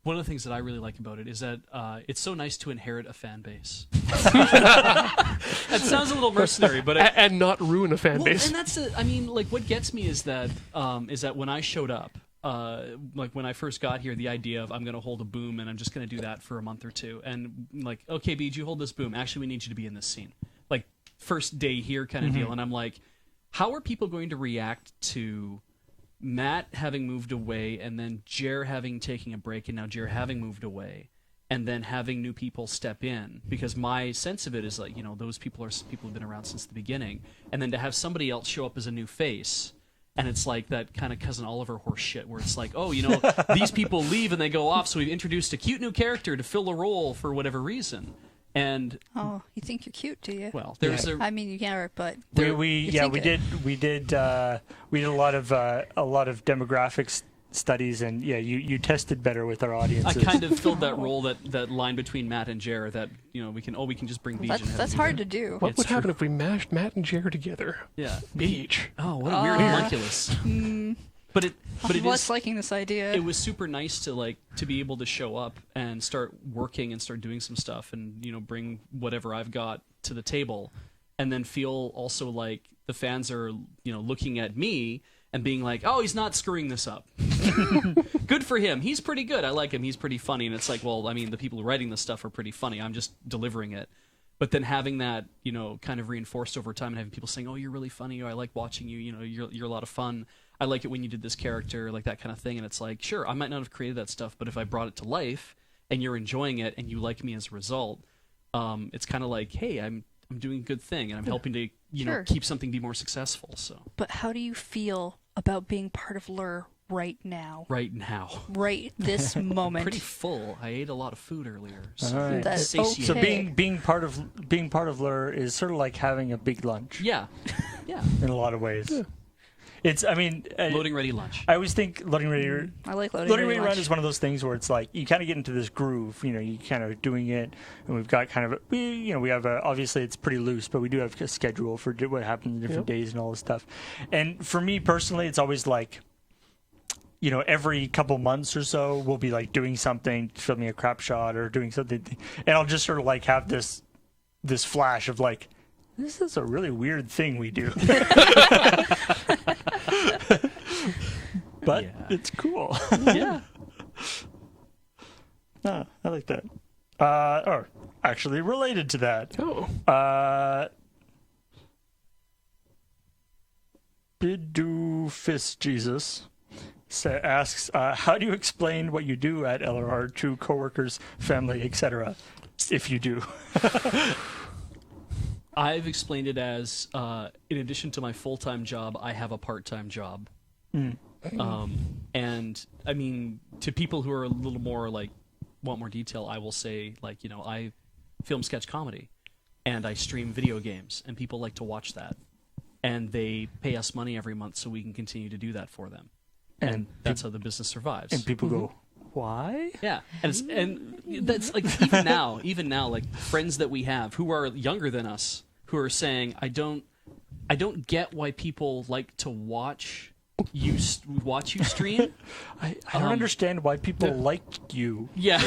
one of the things that I really like about it is that it's so nice to inherit a fan base. That sounds a little mercenary, but and not ruin a fan base. And that's what gets me is that when I showed up, when I first got here, the idea of I'm going to hold a boom and I'm just going to do that for a month or two, and okay, Beej, you hold this boom. Actually, we need you to be in this scene. First day here kind of deal, and I'm like, how are people going to react to Matt having moved away, and then Jer having taken a break, and now Jer having moved away, and then having new people step in? Because my sense of it is those people are people who've been around since the beginning, and then to have somebody else show up as a new face, and it's like that kind of Cousin Oliver horse shit where it's like, these people leave and they go off, so we've introduced a cute new character to fill a role for whatever reason. And you think you're cute, do you? Well, there's I mean, you can't, but we did a lot of demographics studies, and you tested better with our audiences. I kind of filled that role, that line between Matt and Jer, that we can just bring Beej. That's hard to do. What would happen if we mashed Matt and Jer together? Yeah, Beej. Oh, what a weird homunculus. But it is liking this idea. It was super nice to be able to show up and start working and start doing some stuff and bring whatever I've got to the table, and then feel also like the fans are looking at me and being like, oh, he's not screwing this up. Good for him. He's pretty good. I like him. He's pretty funny. And it's like, well, I mean, the people writing this stuff are pretty funny. I'm just delivering it. But then having that, kind of reinforced over time and having people saying, oh, you're really funny. Or I like watching you. You're a lot of fun. I like it when you did this character, like that kind of thing. And it's like, sure, I might not have created that stuff, but if I brought it to life and you're enjoying it and you like me as a result, it's kind of like, hey, I'm doing a good thing and I'm helping to, keep something be more successful. So. But how do you feel about being part of LRR right now? Right now. Right this moment. Pretty full. I ate a lot of food earlier. So all right. That's okay. So being part of LRR is sort of like having a big lunch. Yeah. Yeah. In a lot of ways. Yeah. Loading ready lunch. I always think loading ready. I like loading ready run is one of those things where it's like you kind of get into this groove. You kind of doing it, and we've got kind of we have obviously it's pretty loose, but we do have a schedule for what happens in different days and all this stuff. And for me personally, it's always like, every couple months or so we'll be like doing something, filming a crap shot or doing something, and I'll just sort of like have this flash of like, this is a really weird thing we do. But it's cool. Yeah. I like that. Or actually related to that. Bidufist Jesus asks, how do you explain what you do at LRR to coworkers, family, etc., if you do? I've explained it as, in addition to my full-time job, I have a part-time job. And I mean, to people who are a little more want more detail, I will say, I film sketch comedy, and I stream video games, and people like to watch that, and they pay us money every month so we can continue to do that for them, and that's how the business survives. And people go, why? Yeah, and that's like even now, like friends that we have who are younger than us who are saying, I don't get why people like to watch you stream. I don't understand why people like you. Yeah,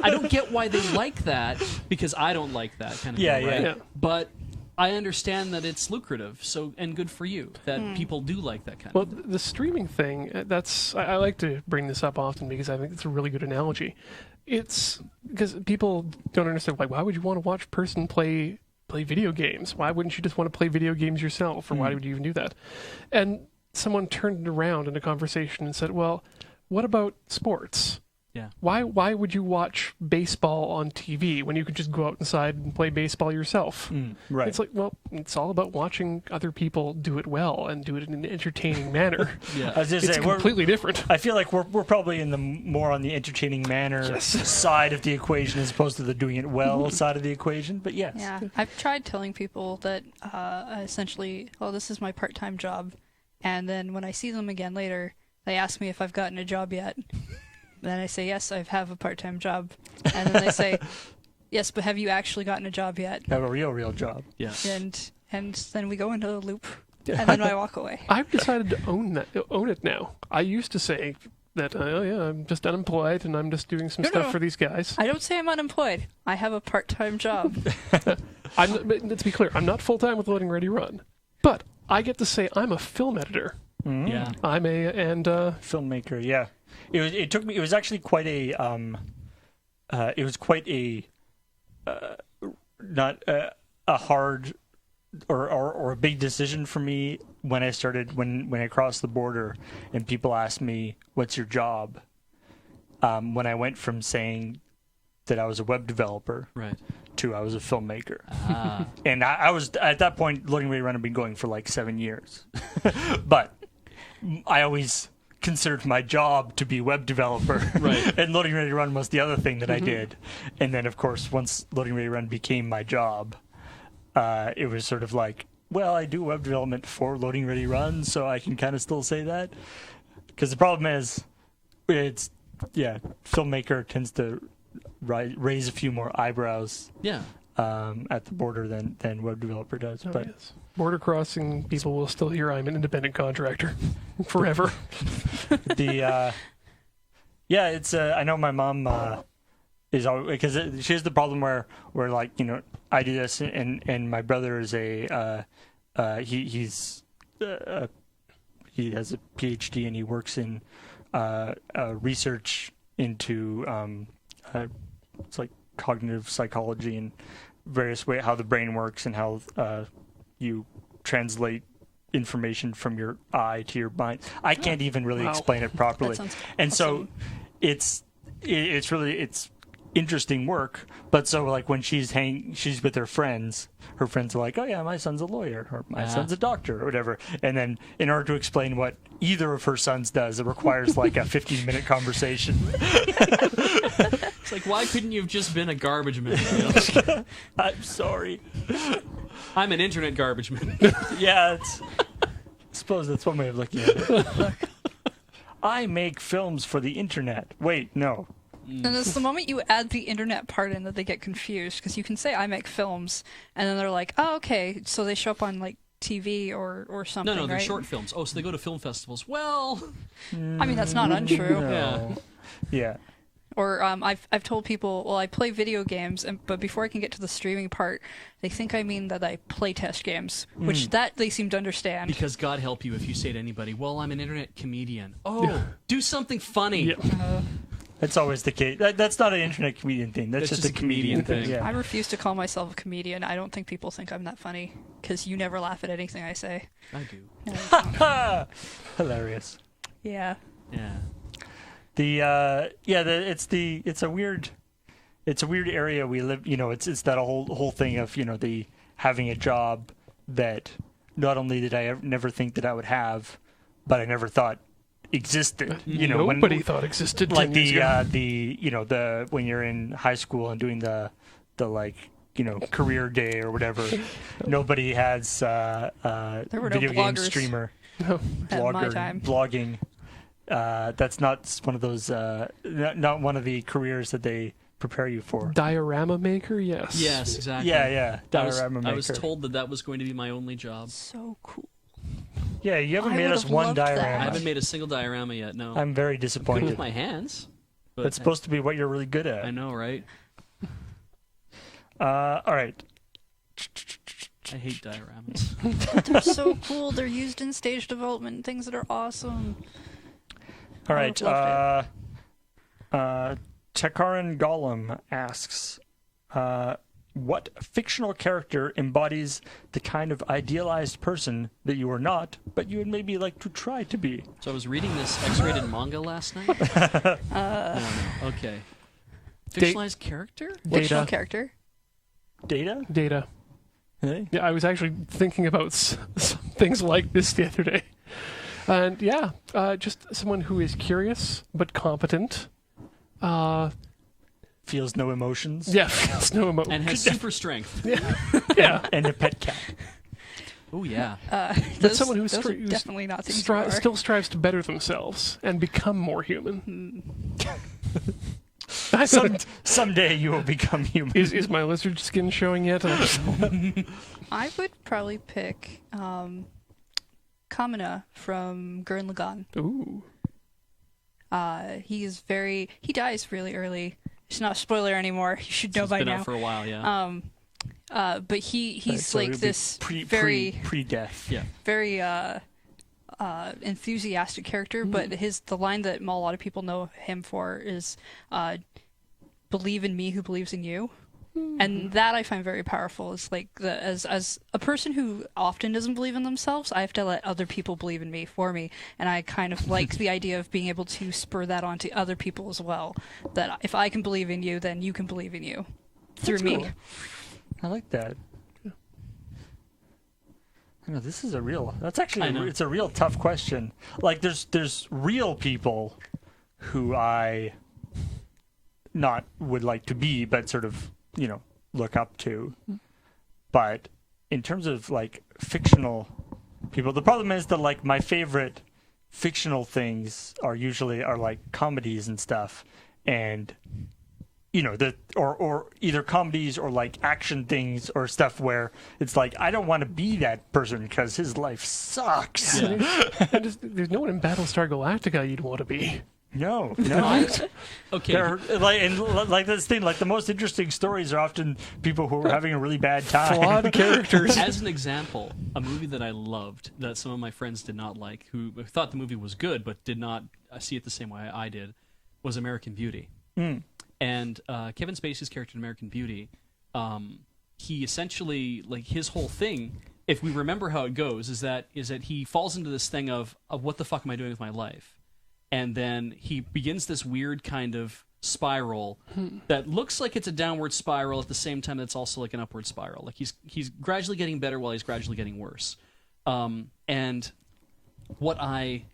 I don't get why they like that because I don't like that kind of thing. Right? Yeah. But I understand that it's lucrative, and good for you that people do like that kind Well, of thing. the streaming thing, I like to bring this up often because I think it's a really good analogy. It's because people don't understand, like, why would you want to watch a person play video games? Why wouldn't you just want to play video games yourself? Or why would you even do that? And someone turned it around in a conversation and said, well, what about sports? Yeah. Why would you watch baseball on TV when you could just go outside and play baseball yourself? Right. It's like, well, it's all about watching other people do it well and do it in an entertaining manner. Yeah. I was just It's saying, completely different. I feel like we're probably in the more on the entertaining manner side of the equation as opposed to the doing it well side of the equation. But yes. Yeah, I've tried telling people that essentially, oh, this is my part-time job, and then when I see them again later, they ask me if I've gotten a job yet. Then I say, yes, I have a part-time job. And then they say, yes, but have you actually gotten a job yet? Have a real job. Yeah. And then we go into a loop, and then I walk away. I've decided to own it now. I used to say that, I'm just unemployed and I'm just doing some stuff for these guys. I don't say I'm unemployed. I have a part-time job. But let's be clear, I'm not full-time with Loading Ready Run, but I get to say I'm a film editor. Yeah. I'm Filmmaker, yeah. It took me. It was actually quite a. It was quite a. Not a hard, or a big decision for me when I started when I crossed the border and people asked me, "What's your job?" When I went from saying that I was a web developer, Right. to I was a filmmaker. Ah. And I was at that point, Loading Ready Run had been going for like 7 years, but I always considered my job to be web developer. Right. And Loading Ready Run was the other thing that I did. And then, of course, once Loading Ready Run became my job, it was sort of like, well, I do web development for Loading Ready Run, so I can kind of still say that. Because the problem is, filmmaker tends to raise a few more eyebrows Yeah. at the border than web developer does. But yes. Border crossing people will still hear I'm an independent contractor forever. It's I know my mom is always, because she has the problem where like, I do this and my brother is he has a PhD and he works in research into it's like cognitive psychology and various ways how the brain works and how you translate information from your eye to your mind. I can't even really explain it properly. That sounds And awesome. so it's really interesting work. But so like when she's with her friends are like, oh yeah, my son's a lawyer or my son's a doctor or whatever. And then in order to explain what either of her sons does, it requires like a 15-minute conversation. It's like, why couldn't you have just been a garbage man? I'm sorry. I'm an internet garbage man. Yeah, I suppose that's one way of looking at it. I make films for the internet. Wait, no. And it's the moment you add the internet part in that they get confused, because you can say I make films, and then they're like, oh, okay, so they show up on like TV or something. No, they're right? short films. Oh, so they go to film festivals. Well, I mean, that's not untrue. No. Yeah. Or I've told people, well, I play video games, but before I can get to the streaming part, they think I mean that I play test games, which that they seem to understand. because God help you if you say to anybody, well, I'm an internet comedian. Oh, do something funny. Yeah. That's always the case. That's not an internet comedian thing. That's just a comedian thing. I Yeah. refuse to call myself a comedian. I don't think people think I'm that funny, because you never laugh at anything I say. I do. No, you don't. Hilarious. Yeah. Yeah. It's a weird area we live. It's that whole thing of the having a job that not only did I never think that I would have, but I never thought existed. Nobody thought existed. Like 10 years ago. the when you're in high school and doing the like career day or whatever, nobody has There were no video game bloggers streamer, at my time. blogging. That's not one of those. Not one of the careers that they prepare you for. Diorama maker, yes. Yes, exactly. Yeah. Diorama maker. I was told that was going to be my only job. So cool. Yeah, you haven't I made would us have one loved that. diorama. I haven't made a single diorama yet. No, I'm very good disappointed. with my hands. But That's supposed to be what you're really good at. I know, right? All right. I hate dioramas. They're so cool. They're used in stage development, things that are awesome. All I right. would've Tekaran Gollum asks, what fictional character embodies the kind of idealized person that you are not, but you would maybe like to try to be? So I was reading this X-rated manga last night. No. Okay. Fictionalized character? Fictional Data. character. Data? Data. Hey? Yeah, I was actually thinking about some things like this the other day. And yeah, just someone who is curious but competent. Feels no emotions. Yeah, feels no emotion. And has super strength. Yeah. And a pet cat. Oh, yeah. But someone who's those are who's definitely not things you are. still strives to better themselves and become more human. Someday you will become human. Is my lizard skin showing yet? I would probably pick Kamina from Gurren Lagann. Ooh. He dies really early. It's not a spoiler anymore. You should know It's by been now. out for a while, yeah. But he's So it like would be this very pre-death. Yeah. very enthusiastic character. But the line that a lot of people know him for is "Believe in me, who believes in you." And that I find very powerful. It's like as a person who often doesn't believe in themselves, I have to let other people believe in me for me, and I kind of like the idea of being able to spur that onto other people as well. That if I can believe in you, then you can believe in you through That's me. cool. I like that. I know this is that's actually it's a real tough question. Like there's real people who I not would like to be, but sort of look up to. But in terms of like fictional people, the problem is that like my favorite fictional things are usually like comedies and stuff, and or either comedies or like action things or stuff where it's like I don't want to be that person because his life sucks. Yeah. There's no one in Battlestar Galactica you'd want to be. No. Okay. They're, like this thing, like the most interesting stories are often people who are having a really bad time. Flawed characters. As an example, a movie that I loved that some of my friends did not like, who thought the movie was good but did not see it the same way I did, was American Beauty. And Kevin Spacey's character in American Beauty, he essentially, like his whole thing, if we remember how it goes, is that he falls into this thing of what the fuck am I doing with my life? And then he begins this weird kind of spiral that looks like it's a downward spiral at the same time that's also like an upward spiral. Like he's gradually getting better while he's gradually getting worse. And what I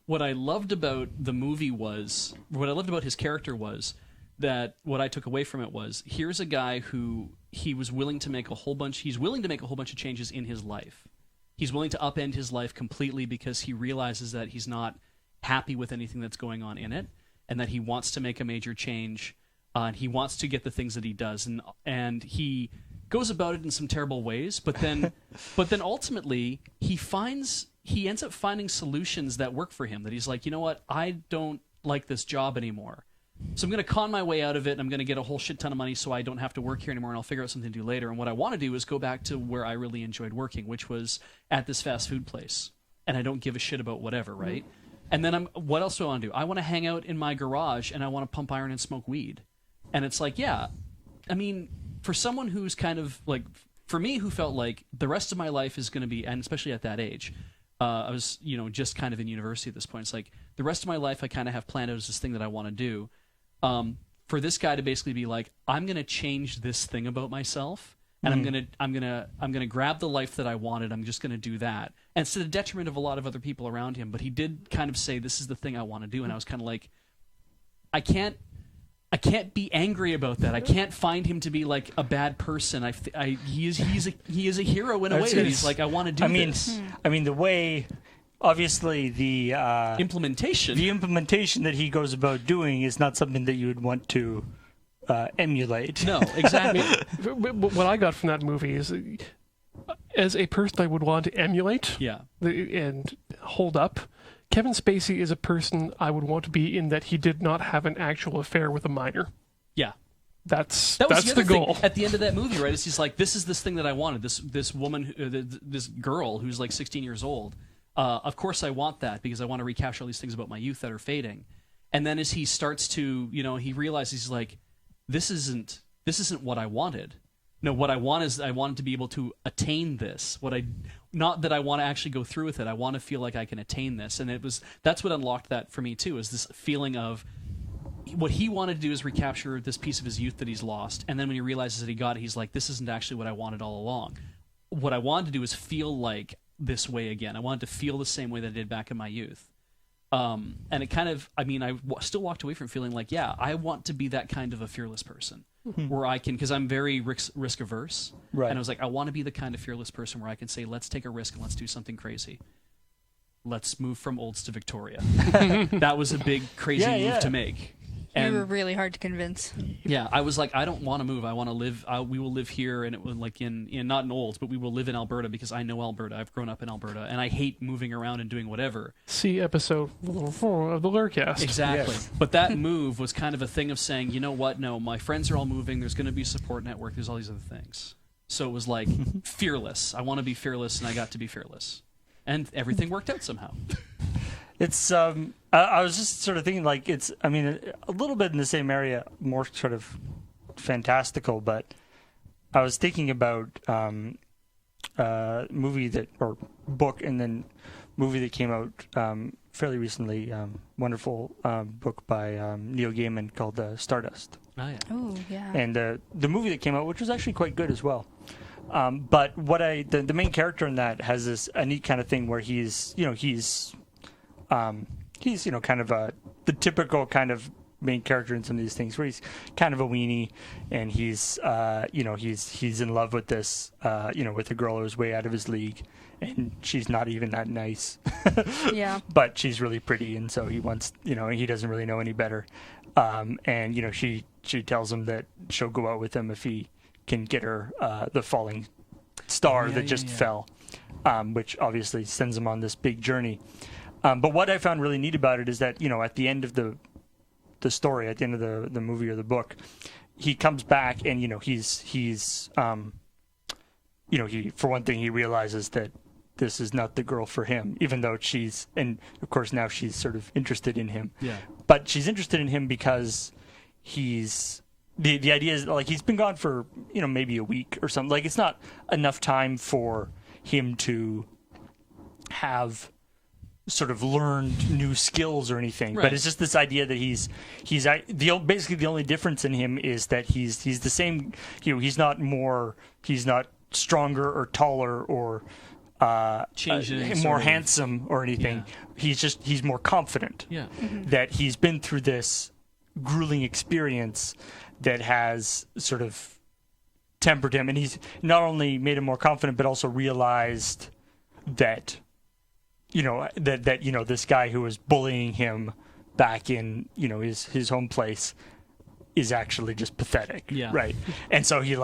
loved about the movie was, what I loved about his character was that what I took away from it was, here's a guy who he's willing to make a whole bunch of changes in his life. He's willing to upend his life completely because he realizes that he's not happy with anything that's going on in it, and that he wants to make a major change, and he wants to get the things that he does, and he goes about it in some terrible ways, but then ultimately he ends up finding solutions that work for him, that he's like, you know what, I don't like this job anymore, so I'm going to con my way out of it, and I'm going to get a whole shit ton of money so I don't have to work here anymore, and I'll figure out something to do later. And what I want to do is go back to where I really enjoyed working, which was at this fast food place, and I don't give a shit about whatever, right? And then what else do I want to do? I want to hang out in my garage and I want to pump iron and smoke weed. And it's like, yeah, I mean, for someone who's kind of like, for me, who felt like the rest of my life is going to be, and especially at that age, I was, just kind of in university at this point. It's like the rest of my life I kind of have planned out as this thing that I want to do. For this guy to basically be like, I'm going to change this thing about myself. And I'm gonna grab the life that I wanted. I'm just gonna do that, and it's to the detriment of a lot of other people around him. But he did kind of say, "This is the thing I want to do," and I was kind of like, I I can't be angry about that. I can't find him to be like a bad person. He is a hero in a way that he's like, I want to do this. I mean, the way, obviously, the implementation that he goes about doing is not something that you would want to emulate. No, exactly. What I got from that movie is, as a person I would want to emulate and hold up, Kevin Spacey is a person I would want to be in that he did not have an actual affair with a minor. Yeah. That's the goal. At the end of that movie, right? It's just like, this is this thing that I wanted. This woman, this girl who's like 16 years old. Of course I want that because I want to recapture all these things about my youth that are fading. And then as he starts to, he realizes, he's like, this isn't what I wanted. No, what I want is I wanted to be able to attain this. Not that I want to actually go through with it. I want to feel like I can attain this. And that's what unlocked that for me too, is this feeling of what he wanted to do is recapture this piece of his youth that he's lost. And then when he realizes that he got it, he's like, this isn't actually what I wanted all along. What I wanted to do is feel like this way again. I wanted to feel the same way that I did back in my youth. And it kind of, I still walked away from feeling like, yeah, I want to be that kind of a fearless person. Where I can, because I'm very risk averse, right. And I was like, I want to be the kind of fearless person where I can say, let's take a risk and let's do something crazy. Let's move from Olds to Victoria. That was a big, crazy move to make. You were really hard to convince. Yeah, I was like, I don't want to move. I want to live. We will live here, and it will like in not in Olds, but we will live in Alberta because I know Alberta. I've grown up in Alberta, and I hate moving around and doing whatever. See episode 4 of the LRRcast. Exactly. Yes. But that move was kind of a thing of saying, you know what? No, my friends are all moving. There's going to be a support network. There's all these other things. So it was like fearless. I want to be fearless, and I got to be fearless, and everything worked out somehow. It's I was just sort of thinking like a little bit in the same area, more sort of fantastical, but I was thinking about movie or book and then movie that came out fairly recently, wonderful book by Neil Gaiman called Stardust. Oh yeah. Oh yeah. And the movie that came out, which was actually quite good as well. But what the main character in that has a neat kind of thing where he's kind of the typical kind of main character in some of these things where he's kind of a weenie and he's in love with this with a girl who's way out of his league and she's not even that nice. Yeah. But she's really pretty and so he wants he doesn't really know any better. And she tells him that she'll go out with him if he can get her the falling star that just fell, which obviously sends him on this big journey. But what I found really neat about it is that, at the end of the story, at the end of the movie or the book, he comes back and, he's for one thing, he realizes that this is not the girl for him, even though and of course now she's sort of interested in him. Yeah. But she's interested in him because the idea is like he's been gone for, maybe a week or something. Like it's not enough time for him to have sort of learned new skills or anything, right. But it's just this idea that he's basically the only difference in him is that he's the same. He's not stronger or taller or more handsome or anything. Yeah. He's more confident. Yeah. Mm-hmm. That he's been through this grueling experience that has sort of tempered him, and he's not only made him more confident, but also realized that. This guy who was bullying him back in, his home place is actually just pathetic. Yeah. Right. And so he has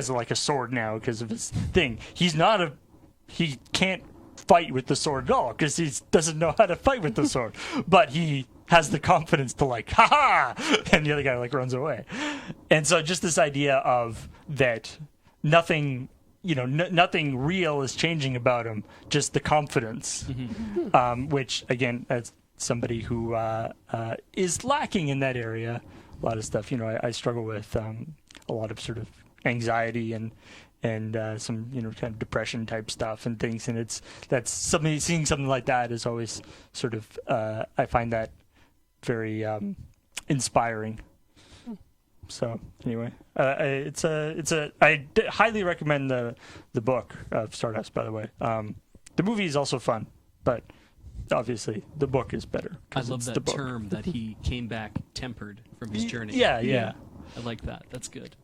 like a sword now because of his thing. He can't fight with the sword at all because he doesn't know how to fight with the sword, but he has the confidence to ha, and the other guy runs away. And so just this idea of that nothing real is changing about him, just the confidence, which, again, as somebody who is lacking in that area, a lot of stuff, I struggle with a lot of sort of anxiety and some, kind of depression type stuff and things. And that's something, seeing something like that is always sort of, I find that very inspiring. So anyway, I highly recommend the book of Stardust. By the way, the movie is also fun, but obviously the book is better. I 'cause love it's that the book. term that he came back tempered from his journey. Yeah. I like that. That's good.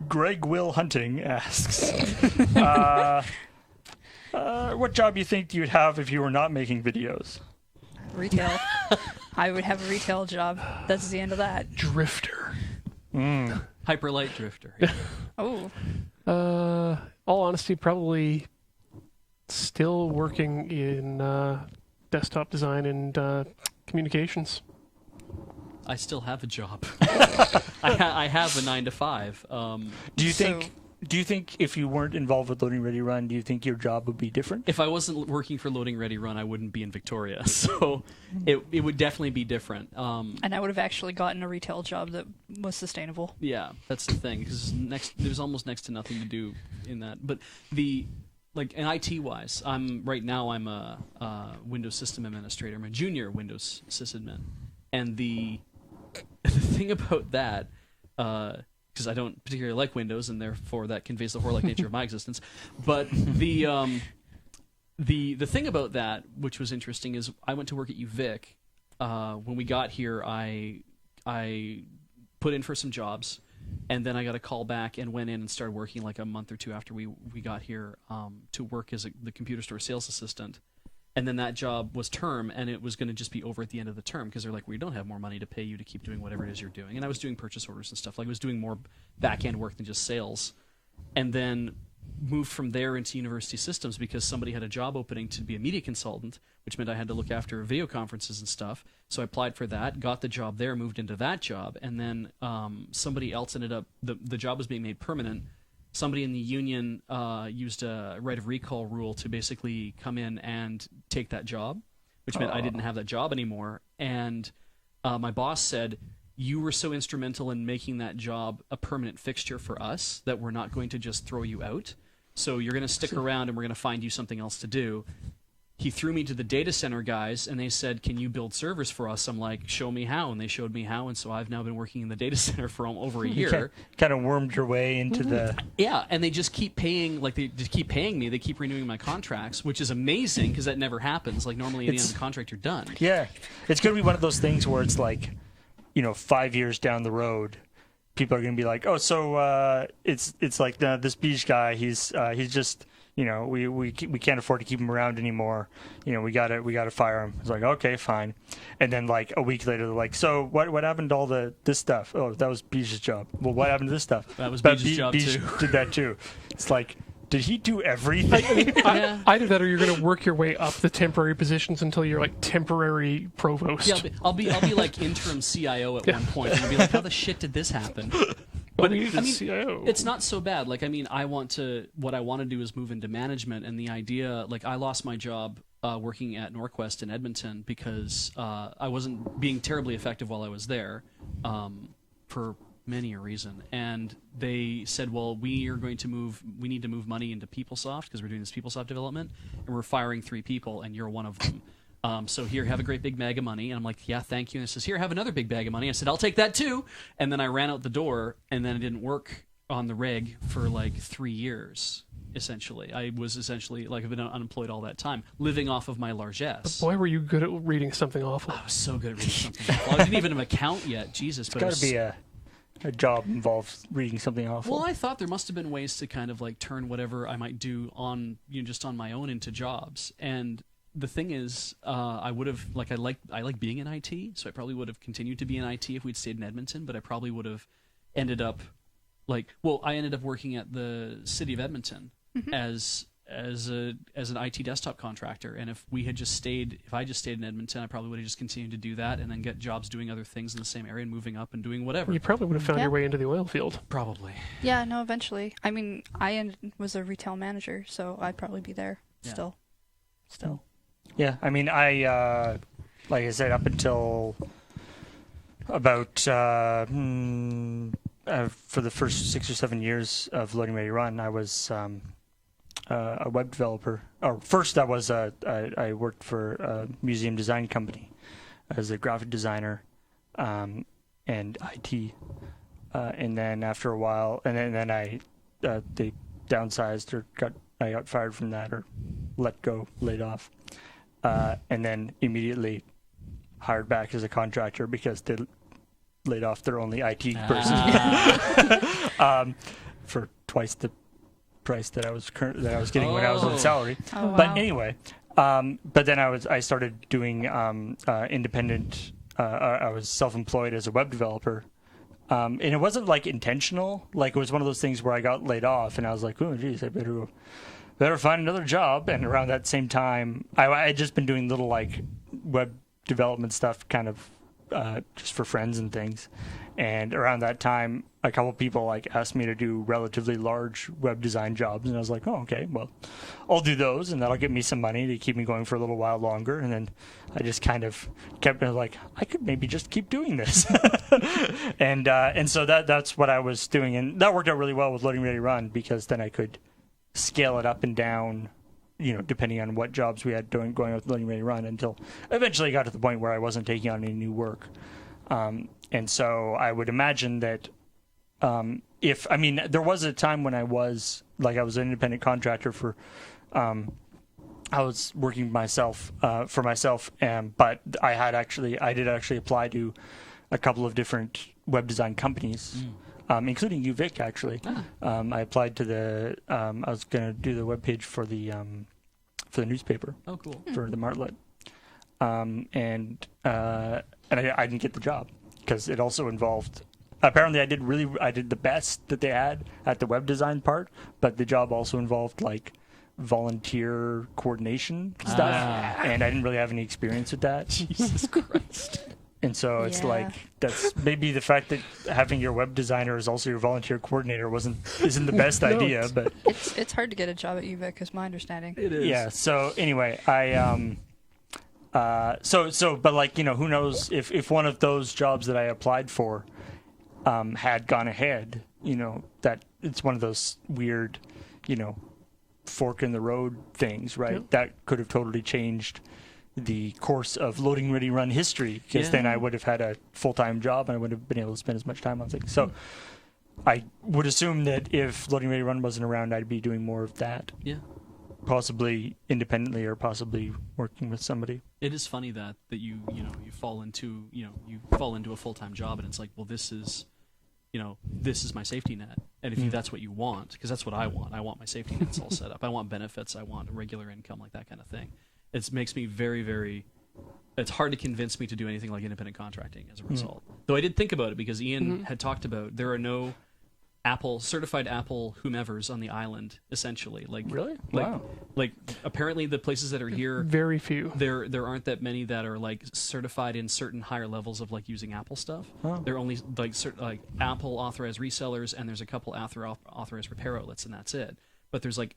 Greg Will Hunting asks, what job you think you'd have if you were not making videos? Retail. I would have a retail job. That's the end of that. Drifter. Hyperlight drifter. Oh, All honesty, probably still working in desktop design and communications. I still have a job. I have a 9 to 5. Do you think if you weren't involved with Loading Ready Run, do you think your job would be different? If I wasn't working for Loading Ready Run, I wouldn't be in Victoria. So it would definitely be different. and I would have actually gotten a retail job that was sustainable. Yeah, that's the thing. Because there's almost next to nothing to do in that. But in IT wise, I'm a Windows system administrator. I'm a junior Windows sysadmin, and the thing about that, because I don't particularly like Windows, and therefore that conveys the horror-like nature of my existence. But the thing about that, which was interesting, is I went to work at UVic. When we got here, I put in for some jobs, and then I got a call back and went in and started working like a month or two after we got here to work as the computer store sales assistant. And then that job was term, and it was going to just be over at the end of the term because they're like, we don't have more money to pay you to keep doing whatever it is you're doing. And I was doing purchase orders and stuff. Like I was doing more back-end work than just sales. And then moved from there into university systems because somebody had a job opening to be a media consultant, which meant I had to look after video conferences and stuff. So I applied for that, got the job there, moved into that job. And then somebody else ended up, the job was being made permanent. Somebody in the union used a right of recall rule to basically come in and take that job, which meant I didn't have that job anymore. And my boss said, you were so instrumental in making that job a permanent fixture for us that we're not going to just throw you out. So you're going to stick around and we're going to find you something else to do. He threw me to the data center guys, and they said, can you build servers for us? I'm like, show me how. And they showed me how, and so I've now been working in the data center for over a year. Kind of wormed your way into the... Yeah, and they just keep paying, they just keep paying me. They keep renewing my contracts, which is amazing because that never happens. Like, normally at the end of the contract, you're done. Yeah. It's going to be one of those things where it's like, 5 years down the road, people are going to be like, oh, so it's like this beach guy, he's just... we can't afford to keep him around anymore. We gotta fire him. It's like, okay, fine. And then like a week later, they're like, so what happened to all this stuff? Oh, that was Beej's job. Well, what happened to this stuff? That was Beej's job Beej too. Did that too. It's like, did he do everything? Either that or you're going to work your way up the temporary positions until you're like temporary provost. Yeah, I'll be like interim CIO at one point, and I'll be like, how the shit did this happen? But CIO. It's not so bad. Like, what I want to do is move into management, and the idea, like, I lost my job working at Norquest in Edmonton because I wasn't being terribly effective while I was there for many a reason. And they said, well, we need to move money into PeopleSoft because we're doing this PeopleSoft development, and we're firing 3 people, and you're one of them. So here, have a great big bag of money. And I'm like, yeah, thank you. And it says, here, have another big bag of money. I said, I'll take that too. And then I ran out the door, and then I didn't work on the rig for like 3 years, essentially. I was essentially, I've been unemployed all that time, living off of my largesse. Boy, were you good at reading something awful. I was so good at reading something awful. I didn't even have an account yet. Jesus. It's got to be a job involves reading something awful. Well, I thought there must have been ways to kind of turn whatever I might do on, just on my own into jobs. And the thing is, I would have I like being in IT, so I probably would have continued to be in IT if we'd stayed in Edmonton. But I probably would have ended up I ended up working at the city of Edmonton as an IT desktop contractor. And if I just stayed in Edmonton, I probably would have just continued to do that and then get jobs doing other things in the same area and moving up and doing whatever. You probably would have found your way into the oil field. Probably. Yeah, no, eventually. I mean, I was a retail manager, so I'd probably be there still. Yeah, I mean, like I said, up until about for the first 6 or 7 years of Loading Ready Run, I was a web developer. Or first, I worked for a museum design company as a graphic designer and IT. And then after a while, and then they downsized or I got fired from that or laid off, and then immediately hired back as a contractor because they laid off their only IT person for twice the price that I was getting when I was on salary. Oh, wow. But anyway, but then I started doing independent. I was self-employed as a web developer. And it wasn't like intentional. Like it was one of those things where I got laid off and I was like, oh, geez, I better find another job. And around that same time, I had just been doing little like web development stuff kind of just for friends and things. And around that time, a couple people like asked me to do relatively large web design jobs. And I was like, oh, okay, well, I'll do those and that'll get me some money to keep me going for a little while longer. And then I just kind of kept like, I could maybe just keep doing this. and so that's what I was doing. And that worked out really well with Loading Ready Run because then I could scale it up and down, depending on what jobs we had going with Loading Ready Run until eventually I got to the point where I wasn't taking on any new work. And so I would imagine that there was a time when I was an independent contractor for, I was working for myself, but I did actually apply to a couple of different web design companies, including UVic actually. I applied to I was going to do the webpage for the newspaper. Oh, cool. For the Martlet. And I didn't get the job because it also involved. Apparently, I did the best that they had at the web design part, but the job also involved like volunteer coordination stuff, and I didn't really have any experience with that. Jesus Christ. And so it's like that's maybe the fact that having your web designer is also your volunteer coordinator isn't the best idea, but it's hard to get a job at UVic, is my understanding. It is. Yeah. So anyway, but like who knows if one of those jobs that I applied for had gone ahead, that it's one of those weird, fork in the road things, right? Yep. That could have totally changed the course of Loading Ready Run history because then I would have had a full-time job and I would have been able to spend as much time on things. So I would assume that if Loading Ready Run wasn't around, I'd be doing more of that. Yeah. Possibly independently or possibly working with somebody. It is funny that you fall into a full-time job and it's like, well, this is my safety net. And if that's what you want, because that's what I want my safety nets all set up. I want benefits. I want a regular income, like that kind of thing. It makes me very, very. It's hard to convince me to do anything like independent contracting as a result. Though I did think about it because Ian had talked about there are no certified Apple whomevers on the island, essentially. Like really? Wow. Like apparently the places that are here, very few. There aren't that many that are like certified in certain higher levels of like using Apple stuff. Oh. They're only like Apple authorized resellers, and there's a couple authorized repair outlets, and that's it. But there's like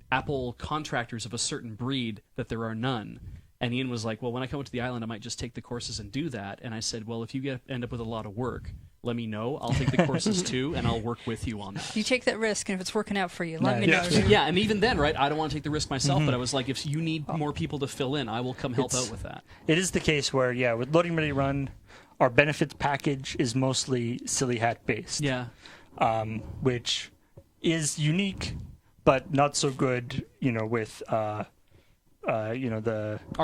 Apple contractors of a certain breed that there are none. And Ian was like, well, when I come to the island, I might just take the courses and do that. And I said, well, if you end up with a lot of work, let me know. I'll take the courses too, and I'll work with you on that. You take that risk, and if it's working out for you, let me know. Yeah, and even then, right, I don't want to take the risk myself, but I was like, if you need more people to fill in, I will come help out with that. It is the case where, with Loading Ready Run, our benefits package is mostly Silly Hat based. Yeah. Which is unique, but not so good, with... Our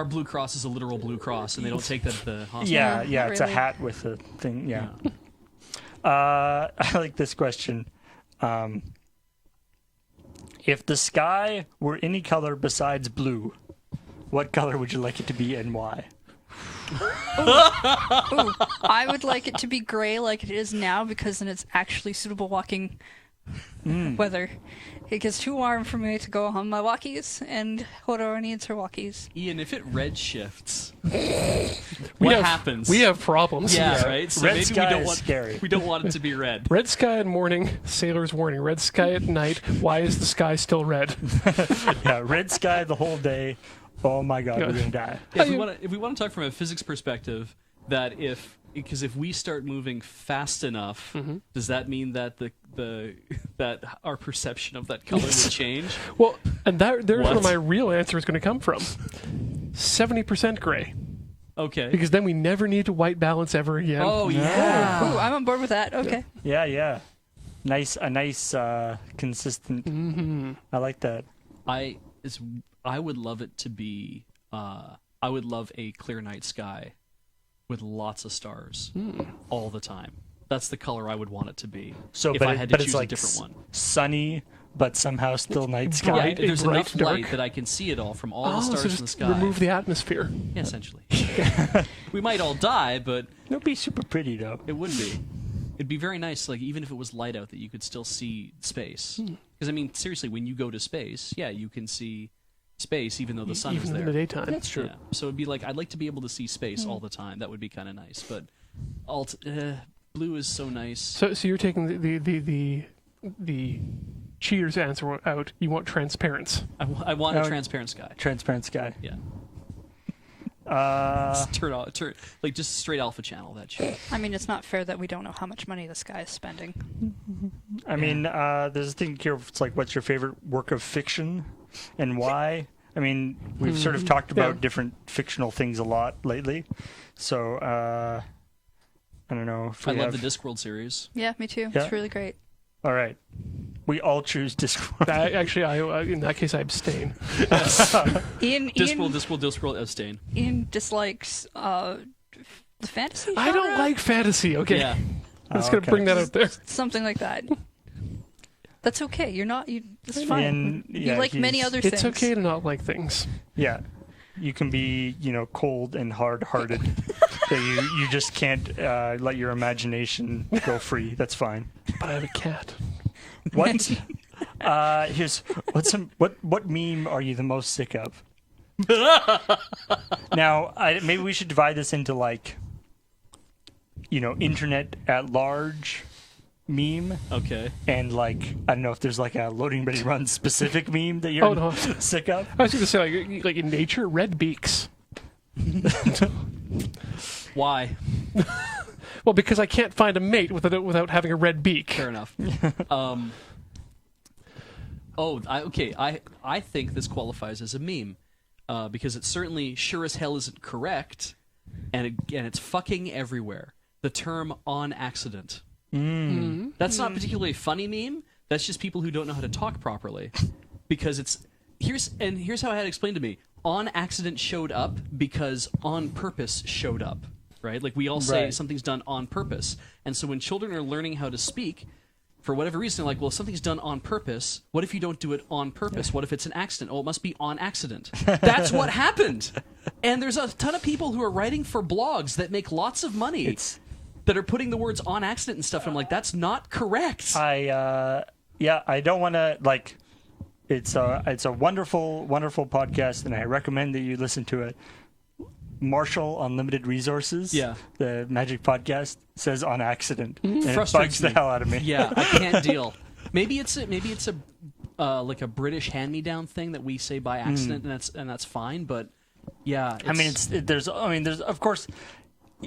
Blue Cross is a literal Blue Cross, and they don't take that at the hospital. Yeah, it's really. a hat with a thing. Yeah. I like this question. If the sky were any color besides blue, what color would you like it to be and why? Ooh, I would like it to be gray like it is now because then it's actually suitable walking weather. It gets too warm for me to go on my walkies, and Hodor needs her walkies. Ian, if it red shifts, what happens? We have problems. Yeah, right? So Red maybe sky is scary. We don't want it to be red. Red sky at morning, sailor's warning. Red sky at night, why is the sky still red? Red sky the whole day. Oh my God, we're going to die. Yeah, if we want to talk from a physics perspective, because if we start moving fast enough, does that mean that that our perception of that color will change? Well, and there's where my real answer is going to come from. 70% gray. Okay. Because then we never need to white balance ever again. Oh, yeah. Ooh, I'm on board with that. Okay. Yeah. a nice consistent. I like that. I would love it to be. I would love a clear night sky with lots of stars all the time. That's the color I would want it to be. So, if but I had to choose it's like a different one. sunny, but somehow still night sky. bright. Yeah, there's bright, enough dark. light that I can see it all from all the so stars in just the sky. remove the atmosphere. Yeah, essentially. We might all die, but It'll be super pretty though. it wouldn't be. It'd be very nice, like even if it was light out, that you could still see space. Because I mean, seriously, when you go to space, yeah, you can see space even though the sun is Even in there. the daytime. That's true. Yeah. So it'd be like I'd like to be able to see space all the time. That would be kind of nice. But blue is so nice. So you're taking the cheaters answer out. You want transparency. I want a transparent sky. Transparent sky. Yeah. Uh, Turn like just straight alpha channel that shit. I mean, it's not fair that we don't know how much money this guy is spending. I mean, there's a thing here. It's like, what's your favorite work of fiction, and why? I mean, we've sort of talked about different fictional things a lot lately. So I don't know. If I we love have... the Discworld series. Yeah, me too. Yeah. It's really great. All right, we all choose Discord. In that case, I abstain. Discworld, abstain. Ian dislikes the fantasy genre? I don't like fantasy. Okay, Yeah. I'm just gonna bring that out there. Something like that. That's okay. You're not. It's fine. And, you like many he's- other things. It's okay to not like things. Yeah, you can be, cold and hard-hearted. that you just can't let your imagination go free. That's fine. But I have a cat. What? What meme are you the most sick of? Now, maybe we should divide this into internet at large meme, Okay. and I don't know if there's a LoadingReadyRun specific meme that you're no. sick of. I was going to say, like in nature, red beaks. Why? Well, because I can't find a mate without having a red beak. Fair enough. I think this qualifies as a meme because it certainly sure as hell isn't correct, and it's fucking everywhere. The term "on accident." That's not particularly a funny meme. That's just people who don't know how to talk properly. Because here's how I had it explained to me. On accident showed up because on purpose showed up. Right? Like we all say Right. something's done on purpose. And so when children are learning how to speak, for whatever reason, they're like, well, if something's done on purpose, what if you don't do it on purpose? What if it's an accident? Oh, it must be on accident. That's what happened. And there's a ton of people who are writing for blogs that make lots of money that are putting the words on accident and stuff. And I'm like, that's not correct. I don't want to It's a wonderful, wonderful podcast, and I recommend that you listen to it. Marshall Unlimited Resources, the Magic Podcast, says on accident, and it bugs the hell out of me. Yeah, I can't deal. Maybe it's a like a British hand-me-down thing that we say by accident, and that's fine. But yeah, there's of course,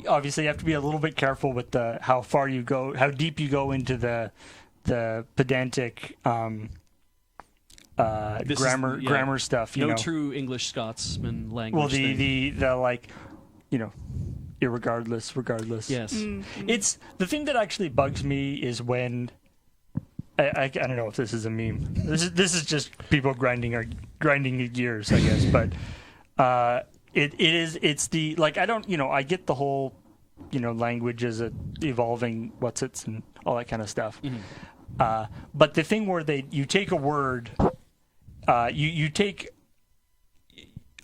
obviously you have to be a little bit careful with how far you go, how deep you go into the pedantic grammar stuff. No true English Scotsman language. Well, thing. irregardless. Yes. It's the thing that actually bugs me is when I don't know if this is a meme. This is just people grinding your gears, I guess. But it's the I get the whole language as a evolving what's-its and all that kind of stuff. But the thing where you take a word, you take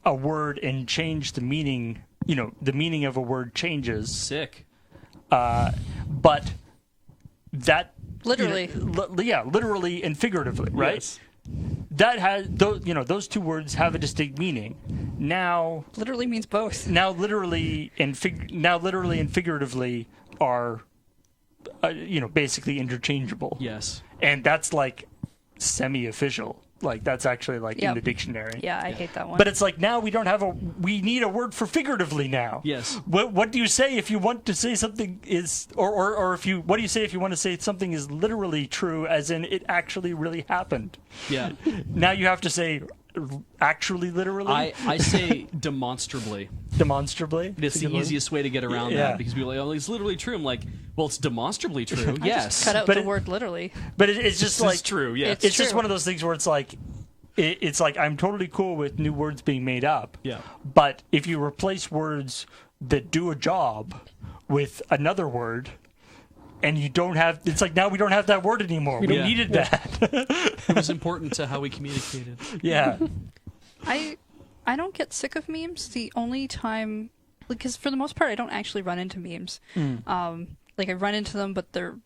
a word and change the meaning. The meaning of a word changes. Sick. But that Literally. literally and figuratively, right? Yes. That has those two words have a distinct meaning. Now, Literally means both. now literally and figuratively are basically interchangeable. Yes. And that's semi-official. That's actually in Yep. the dictionary. Yeah, I hate that one. But it's now we need a word for figuratively now. Yes. What do you say if you want to say something is, or what do you say if you want to say something is literally true, as in it actually really happened? Yeah. Now you have to say actually literally. I say demonstrably. demonstrably. It's the easiest way to get around Yeah. that because people are like, oh, it's literally true. I'm like, well, it's demonstrably true. Yes. Cut out But the it- word literally. But it's just This like is true. Yeah. It's it's just true. one of those things where it's like it's like I'm totally cool with new words being made up. Yeah. But if you replace words that do a job with another word, and you don't have, it's like now we don't have that word anymore. We Yeah. needed that. It was important to how we communicated. Yeah. I don't get sick of memes. The only time, because for the most part, I don't actually run into memes. Like I run into them, but they're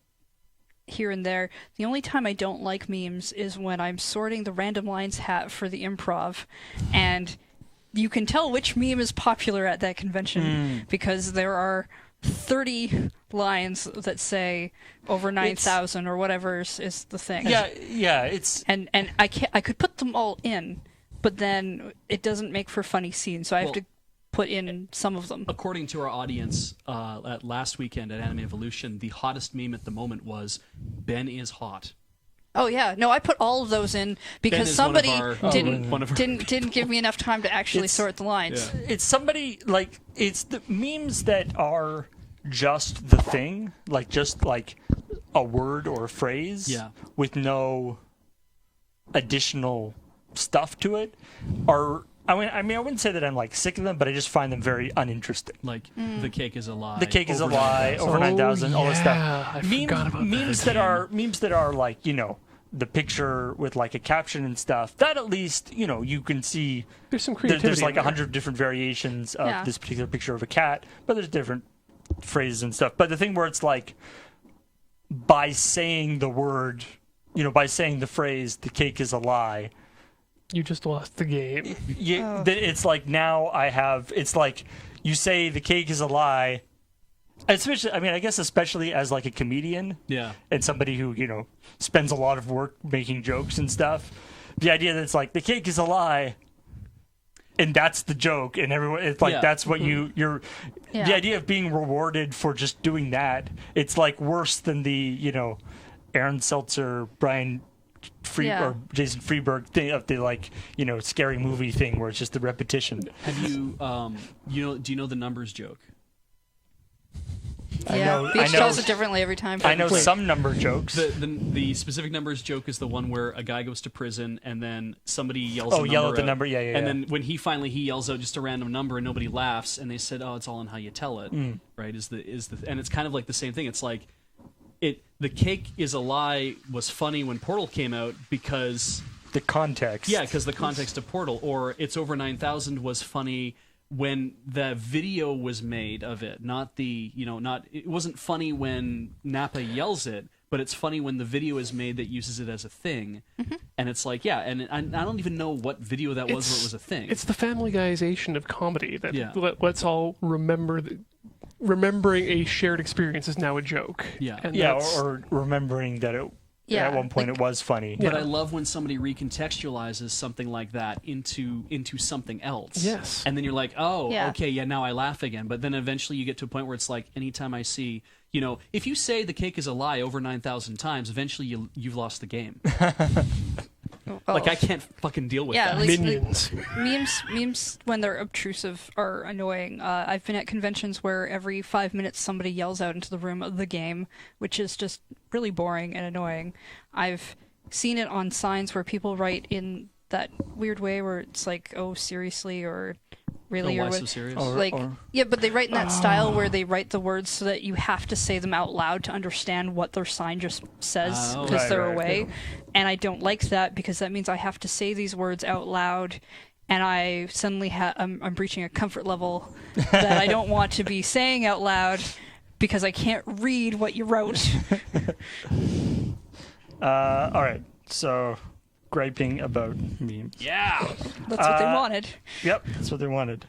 here and there. The only time I don't like memes is when I'm sorting the random lines hat for the improv, and you can tell which meme is popular at that convention because there are 30 lines that say over 9,000 or whatever is the thing. Yeah. It's And I could put them all in, but then it doesn't make for funny scenes, so I have to put in some of them. According to our audience at last weekend at Anime Evolution, the hottest meme at the moment was Ben is hot. Oh yeah, no, I put all of those in Ben because is somebody one of our- didn't give me enough time to actually sort the lines. Yeah. it's somebody like it's the memes that are just the thing, like just like a word or a phrase Yeah. with no additional stuff to it are I mean I wouldn't say that I'm like sick of them, but I just find them very uninteresting. Like, the cake is a lie. The cake is a over lie, 9,000. over 9,000, all this yeah, stuff. I forgot about memes that are like, you know, the picture with like a caption and stuff. That at least, you know, you can see There's some creativity. there's like in there. 100 different variations of Yeah. this particular picture of a cat, but there's different phrases and stuff. But the thing where it's like by saying the word, you know, by saying the phrase "the cake is a lie," You just lost the game. it's like now I have. It's like you say the cake is a lie. Especially, I mean, I guess especially as like a comedian Yeah. and somebody who, you know, spends a lot of work making jokes and stuff. The idea that it's like the cake is a lie, and that's the joke, and everyone, it's like Yeah. that's what you're. Yeah. The idea of being rewarded for just doing that, it's like worse than the, you know, Aaron Seltzer, Brian Yeah. or Jason Freeberg thing of the, like, you know, scary movie thing where it's just the repetition. Have you, do you know the numbers joke? Yeah, Beach tells it differently every time. I know some number jokes. The specific numbers joke is the one where a guy goes to prison and then somebody yells a number yell at the out. number, yeah. And then when he yells out just a random number and nobody laughs and they said, oh, it's all in how you tell it, right? And it's kind of like the same thing. It's like the cake is a lie was funny when Portal came out because the context. Yeah, because the context of Portal, or it's over 9,000 was funny when the video was made of it, it wasn't funny when Nappa yells it, but it's funny when the video is made that uses it as a thing. And it's like, yeah, and I don't even know what video that was where it was a thing. It's the Family Guyization of comedy that Yeah. let's all remember that remembering a shared experience is now a joke. Yeah. And Yeah, that's- or remembering that Yeah, at one point it was funny. But Yeah. I love when somebody recontextualizes something like that into something else. Yes. And then you're like, oh, Yeah. okay, yeah, now I laugh again. But then eventually you get to a point where it's like, anytime I see, if you say the cake is a lie over 9,000 times, eventually you've lost the game. Like, I can't fucking deal with Yeah, that. like- Minions. memes when they're obtrusive are annoying. I've been at conventions where every 5 minutes somebody yells out into the room of the game, which is just really boring and annoying. I've seen it on signs where people write in that weird way where it's like, oh, seriously, or really, Oh, or why what. so serious? Yeah, but they write in that style where they write the words so that you have to say them out loud to understand what their sign just says Oh. because Right, they're right, away. yeah. And I don't like that because that means I have to say these words out loud, and I suddenly I'm breaching a comfort level that I don't want to be saying out loud because I can't read what you wrote. All right, so griping about memes. Yeah. That's what they wanted. Yep, that's what they wanted.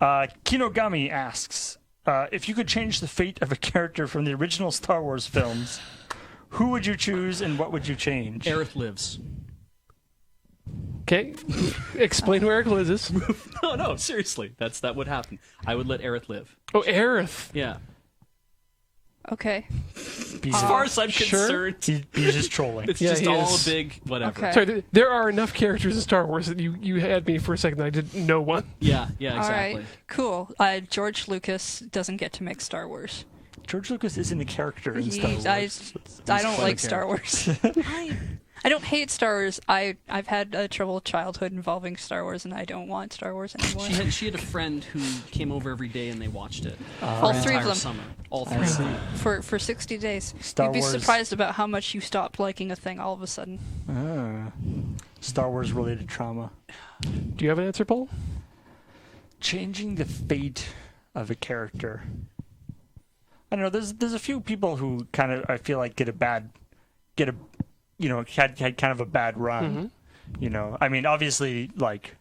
Kinogami asks, if you could change the fate of a character from the original Star Wars films, who would you choose and what would you change? Aerith lives. Okay. Explain who Eric Liz is. No, seriously. That would happen. I would let Aerith live. Oh, Aerith. Yeah. Okay. As far as I'm concerned, He's just trolling. it's Yeah, just he all is. a big whatever. Okay. Sorry, there are enough characters in Star Wars that you had me for a second that I didn't know one. Yeah, All exactly. right, cool. George Lucas doesn't get to make Star Wars. George Lucas isn't a character in Star Wars. I don't quite like a Star Wars. I don't hate Star Wars. I've had a troubled childhood involving Star Wars, and I don't want Star Wars anymore. She had a friend who came over every day and they watched it. All for an three of entire them. Summer. All three I of see. them. For 60 days. Star You'd be Wars. surprised about how much you stopped liking a thing all of a sudden. Star Wars related trauma. Do you have an answer, Paul? Changing the fate of a character. I don't know. There's a few people who kind of I feel like had kind of a bad run. You know, I mean, obviously, like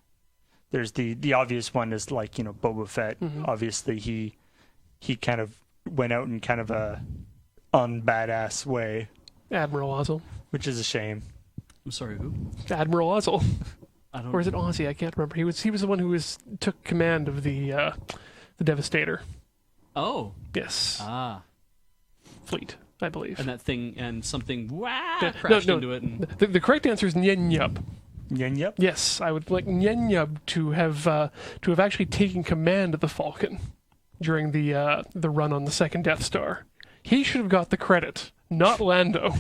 there's the obvious one is like Boba Fett. Obviously, he kind of went out in kind of a unbadass way, Admiral Ozzel. which is a shame. I'm sorry, who? Admiral Ozzel. I don't Or is it Ozzy? I can't remember. He was the one who took command of the Devastator. Oh. Yes. Fleet, I believe. And that thing and something Yeah, crashed into it. And The correct answer is Nyen Yub. Yep. Yes, I would like Nyen Yub to have actually taken command of the Falcon during the run on the second Death Star. He should have got the credit, not Lando.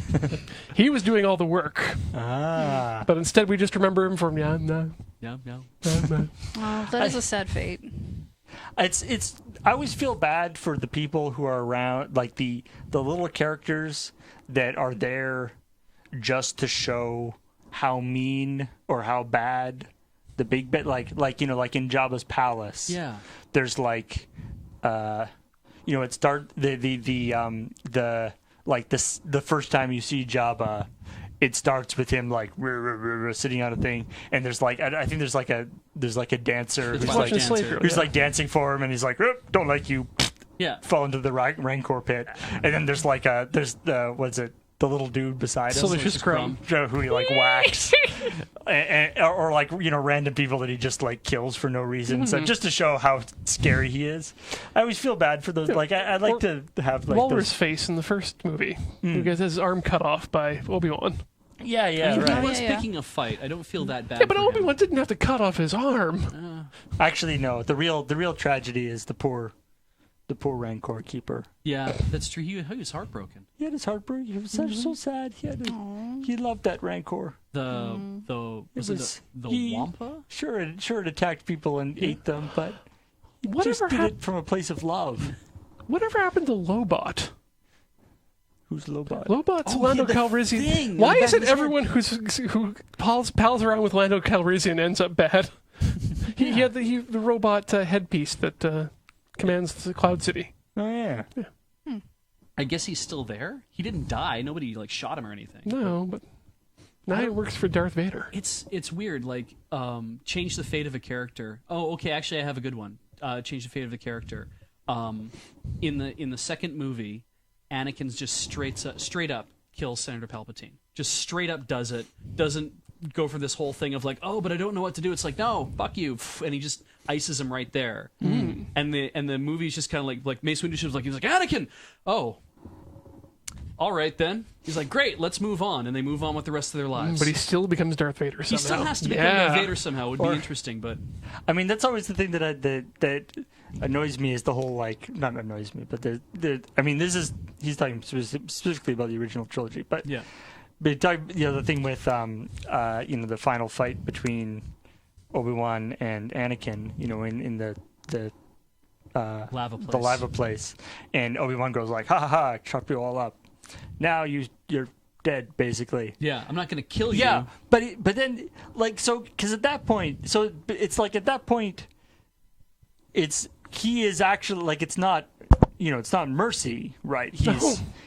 He was doing all the work. But instead, we just remember him from yeah. Oh, that is a sad fate. It's I always feel bad for the people who are around, like the little characters that are there just to show how mean or how bad the big bit, like in Jabba's palace. Yeah. There's like it start the first time you see Jabba, it starts with him like sitting on a thing, and there's like I think there's like a dancer It's who's a like dancer. who's like dancing for him, and he's like, don't like you, Yeah. fall into the Rancor pit, and then there's the little dude beside him, Delicious Crumb. who he like whacks, or like random people that he just like kills for no reason, so just to show how scary he is. I always feel bad for those. Like I'd like to have like Walrus those. face in the first movie. Who gets his arm cut off by Obi-Wan. Yeah, I mean, right. he was Yeah. picking a fight. I don't feel that bad. Yeah, but for him. Obi-Wan didn't have to cut off his arm. Actually, no. The real tragedy is the poor Rancor keeper. Yeah, that's true. He was heartbroken. He had his heartbreak. He was so sad. He loved that Rancor. Was it the he- Wampa? Sure, it attacked people and ate them, but he Whatever just did hap- it from a place of love. Whatever happened to Lobot? Who's Lobot? Lobot's Oh, Lando yeah, the Calrissian. thing Why on the is back it of his everyone who pals around with Lando Calrissian ends up bad? He had the robot headpiece that commands the Cloud City. Oh yeah. I guess he's still there. He didn't die. Nobody shot him or anything. No, but now he works for Darth Vader. It's weird. Like change the fate of a character. Oh, okay. Actually, I have a good one. Change the fate of the character. In the second movie, Anakin's just straight up kills Senator Palpatine. Just straight up does it. Doesn't go for this whole thing of like, oh, but I don't know what to do. It's like, no, fuck you, and he just ices him right there. And the movie's just kind of like Mace Windu was like, he's like, Anakin, oh, all right then. He's like, great, let's move on, and they move on with the rest of their lives. But he still becomes Darth Vader somehow. He still has to become Darth Vader somehow. It would be interesting, but I mean, that's always the thing that annoys me is the whole not annoys me, but I mean, he's talking specifically about the original trilogy, but yeah. But the thing with the final fight between Obi-Wan and Anakin, in the Lava place. the lava place, and Obi-Wan goes like, ha ha ha, chop you all up. Now you're dead, basically. Yeah, I'm not going to kill you. Yeah, but then because at that point, so it's like at that point, he is actually like it's not mercy, right?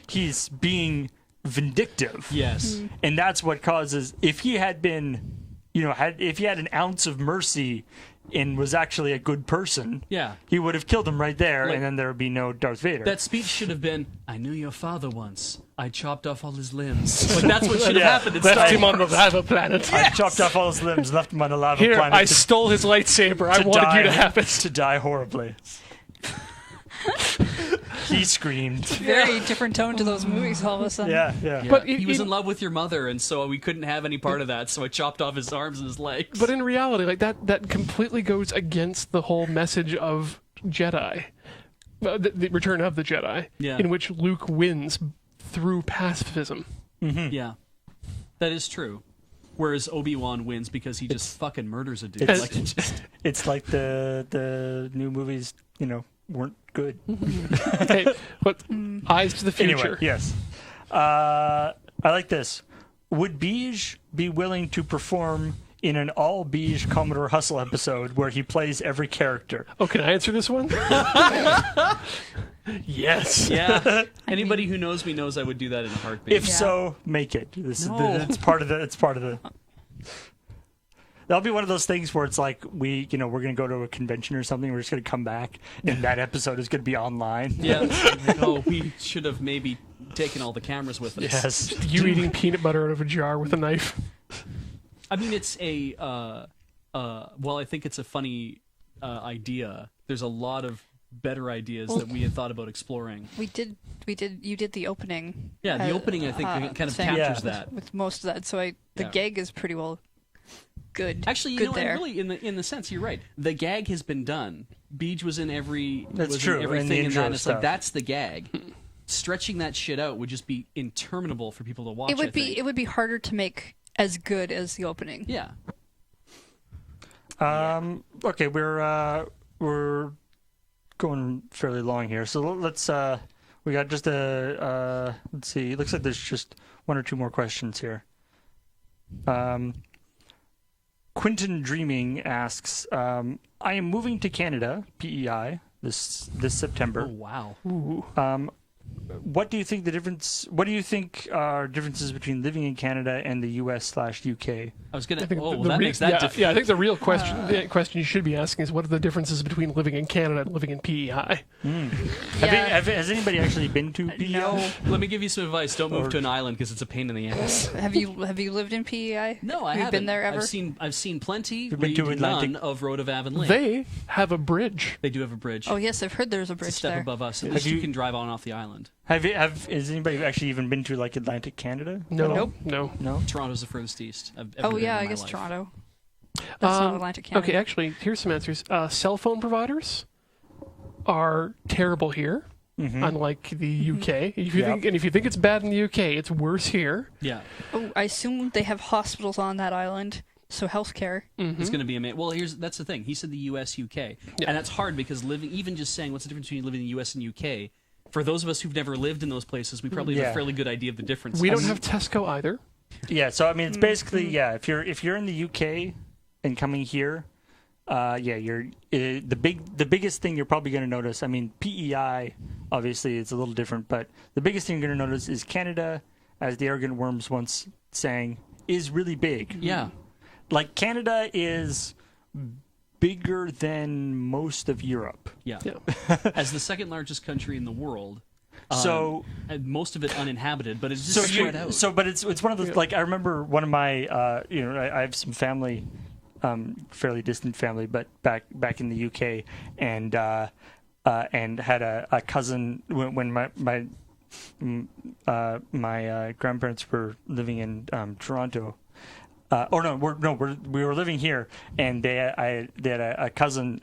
He's being vindictive. Yes. And that's what causes, if he had been, if he had an ounce of mercy and was actually a good person, Yeah. he would have killed him right there, Like- and then there would be no Darth Vader. That speech should have been, I knew your father once. I chopped off all his limbs. Like, that's what should have happened. It's Left him on the lava planet. I chopped off all his limbs, left him on a lava Here, planet I stole his lightsaber. I wanted you to have it. to die horribly. he screamed. Very different tone to those movies all of a sudden. Yeah. Yeah. But he was in love with your mother, and so we couldn't have any part of that. So I chopped off his arms and his legs. But in reality, like that completely goes against the whole message of Jedi, the Return of the Jedi, Yeah. in which Luke wins through pacifism. Yeah, that is true. Whereas Obi-Wan wins because he just fucking murders a dude. It's- Like, it just, It's like the new movies, weren't good. Okay, but eyes to the future. Anyway, yes. I like this. Would Beige be willing to perform in an all-Beige Commodore Hustle episode where he plays every character? Oh, can I answer this one? Yes. yeah. Anybody who knows me knows I would do that in a heartbeat. If Yeah. so, make it. No. It's part of the. That'll be one of those things where it's like we're going to go to a convention or something. We're just going to come back, and that episode is going to be online. yeah. Oh, we should have maybe taken all the cameras with us. Yes. You eating peanut butter out of a jar with a knife. I mean, it's a. Well, I think it's a funny idea. There's a lot of better ideas that we had thought about exploring. You did the opening. Yeah, the opening I think kind of thing captures Yeah. that. with most of that. So the Yeah. gag is pretty well good. Actually, you good know, there. and really, in the sense, you're right. The gag has been done. Beej was in every. That's was true, In in the everything, and intro that. It's stuff. like that's the gag. Stretching that shit out would just be interminable for people to watch. It would I be think. it would be harder to make as good as the opening. Yeah. Okay, we're going fairly long here, so let's we got just let's see. It looks like there's just one or two more questions here. Quentin Dreaming asks, I am moving to Canada, PEI, this September. Oh wow. Ooh. What do you think are differences between living in Canada and the US/UK? I was gonna. I think Oh, well, the that re- makes that yeah, different. yeah, I think the real question, the question you should be asking is what are the differences between living in Canada and living in PEI? Has anybody actually been to PEI? No. Let me give you some advice. Don't move to an island because it's a pain in the ass. Have you lived in PEI? No, I Have you haven't. been there ever? I've seen plenty. You've been to read Atlantic- none of Road of Avonlea. They have a bridge. They do have a bridge. Oh yes, I've heard there's a It's a bridge step there. above us. At Have least you you- can drive on off the island. Has anybody actually even been to like Atlantic Canada? No, Nope. no. No. Toronto's the furthest east I've ever Oh been yeah, in I my guess life. Toronto. That's not Atlantic Canada. Okay, actually, here's some answers. Cell phone providers are terrible here, unlike the UK. If you think it's bad in the UK, it's worse here. Yeah, Oh, I assume they have hospitals on that island, so healthcare. it's going to be amazing. Well, that's the thing. He said the U.S. UK, Yeah. and that's hard because even just saying what's the difference between living in the U.S. and UK. For those of us who've never lived in those places, we probably have Yeah. a fairly good idea of the difference. We don't have Tesco either. Yeah, so I mean, it's basically if you're in the UK and coming here, you're the biggest thing you're probably going to notice. I mean, PEI obviously it's a little different, but the biggest thing you're going to notice is Canada, as the arrogant worms once sang, is really big. Yeah, Like Canada is bigger than most of Europe. yeah. Yeah. As the second largest country in the world, So and most of it uninhabited, but it's just spread out. but it's one of those, like, I remember one of my I have some family, fairly distant family, but back in the UK, and had a cousin when my grandparents were living in Toronto. We were living here, and they had a cousin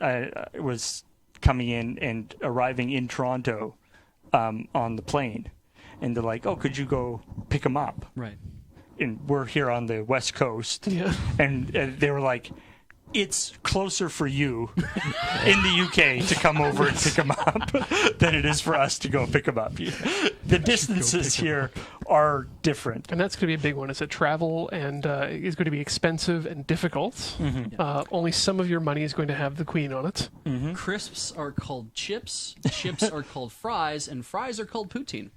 was coming in and arriving in Toronto on the plane, and they're like, "Oh, could you go pick him up?" Right. And we're here on the West Coast, Yeah. and they were like, "It's closer for you in the UK to come over and pick him up than it is for us to go pick him up." The distances here are different. And that's going to be a big one. Is that travel and is going to be expensive and difficult. Only some of your money is going to have the Queen on it. Crisps are called chips, chips are called fries, and fries are called poutine.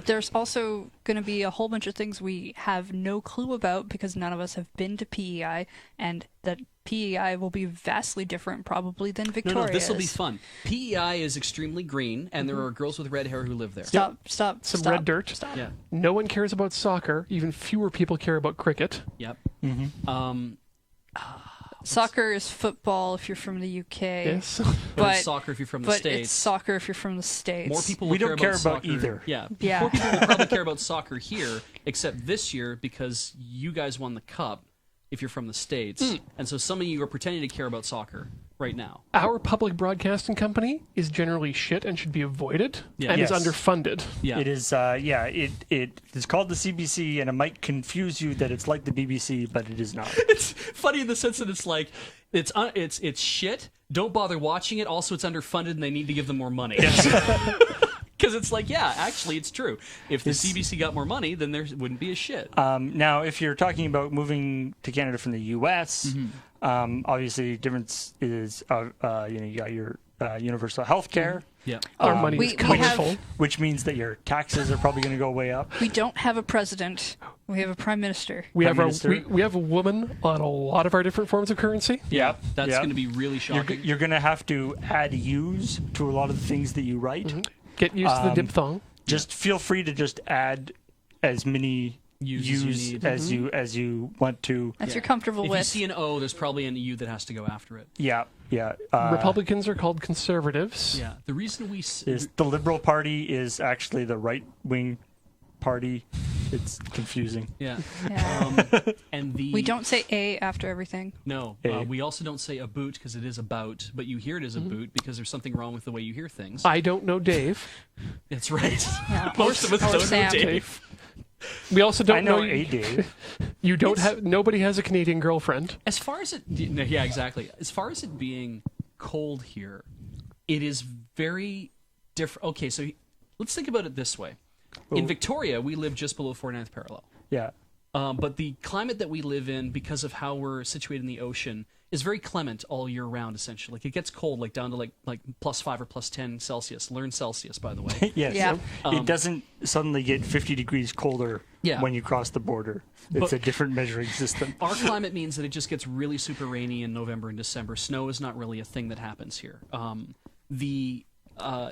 There's also going to be a whole bunch of things we have no clue about because none of us have been to PEI, and that PEI will be vastly different probably than Victoria. No, this will be is. fun. PEI is extremely green, and there are girls with red hair who live there. Stop! Some stop, red dirt. Stop. Yeah. No one cares about soccer. Even fewer people care about cricket. Yep. Soccer is football if you're from the UK. Yes. But it's soccer if you're from the but States. it's soccer if you're from the States. More people We will don't care care about about soccer. either. Yeah. Yeah. More people will probably care about soccer here, except this year because you guys won the cup if you're from the States. And so some of you are pretending to care about soccer right now. Our public broadcasting company is generally shit and should be avoided Yeah. and Yes. is underfunded. Yeah. It is, it is called the CBC, and it might confuse you that it's like the BBC, but it is not. It's funny in the sense that it's like it's shit. Don't bother watching it. Also, it's underfunded, and they need to give them more money. Because it's like, yeah, actually, it's true. If the CBC got more money, then there wouldn't be a shit. Now, if you're talking about moving to Canada from the U.S., obviously, difference is you got your universal health care, Yeah. Our money we- is we colorful. have- which means that your taxes are probably going to go way up. We don't have a president. We have a prime minister. We Prime have Minister. we have a woman on a lot of our different forms of currency. Yeah. That's yeah. going to be really shocking. You're going to have to add U's to a lot of the things that you write. Get used to the diphthong. Just feel free to just add as many U's as you U's need. as you want to. That's you're comfortable If with. you see an O, there's probably an U that has to go after it. Yeah. Republicans are called conservatives. Yeah. The reason we Is the Liberal Party is actually the right wing party. It's confusing. yeah. Yeah. And the We don't say A after everything. No, A. we also don't say a boot because it is a bout, but you hear it as a boot because there's something wrong with the way you hear things. I don't know Dave. That's right. Yeah. Most of us Or don't know Sam. Dave. We also don't I know you, a Dave. you don't have nobody has a Canadian girlfriend. As far as it, yeah, exactly. As far as it being cold here, it is very different. Okay, so let's think about it this way. In Victoria, we live just below 49th parallel. Yeah. But the climate that we live in, because of how we're situated in the ocean, is very clement all year round, essentially. Like, it gets cold, like down to like +5 or +10 Celsius. Learn Celsius, by the way. Yes. Yeah. It doesn't suddenly get 50 degrees colder Yeah. when you cross the border. It's But- a different measuring system. Our climate means that it just gets really super rainy in November and December. Snow is not really a thing that happens here.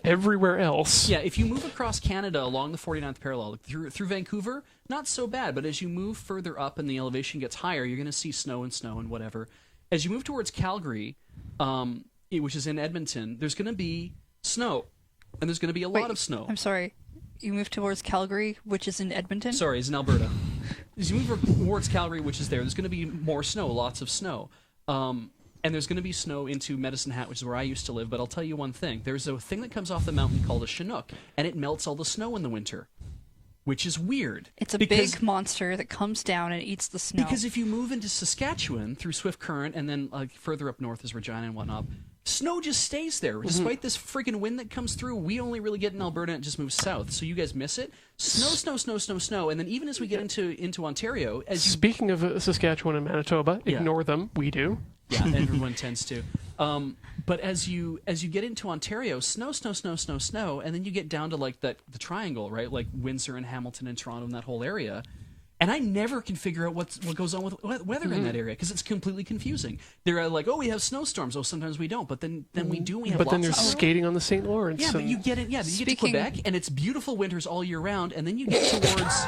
Everywhere else. Yeah, if you move across Canada along the 49th parallel, like through Vancouver, not so bad. But as you move further up and the elevation gets higher, you're going to see snow and whatever. As you move towards Calgary, which is in Edmonton, there's going to be snow, and there's going to be a lot of snow. I'm sorry. You move towards Calgary, which is in Edmonton. Sorry, it's in Alberta. As you move towards Calgary, which is there's going to be more snow, lots of snow. And there's going to be snow into Medicine Hat, which is where I used to live. But I'll tell you one thing. There's a thing that comes off the mountain called a Chinook, and it melts all the snow in the winter, which is weird. It's a because, big monster that comes down and eats the snow. Because if you move into Saskatchewan through Swift Current, and then further up north is Regina and whatnot, snow just stays there. Despite this freaking wind that comes through, we only really get in Alberta and it just moves south. So you guys miss it. Snow. And then even as we get into Ontario, as you Speaking of Saskatchewan and Manitoba, Yeah. ignore them. We do. Yeah, everyone tends to. But as you get into Ontario, snow, and then you get down to like the triangle, right? Like Windsor and Hamilton and Toronto and that whole area. And I never can figure out what goes on with weather in that area because it's completely confusing. They're like, oh, we have snowstorms. Oh, sometimes we don't. But then we do. We have But then lots there's of snow. skating on the St. Lawrence. Yeah, but and- you get it. Yeah, you get to Speaking- Quebec, and it's beautiful winters all year round. And then you get towards,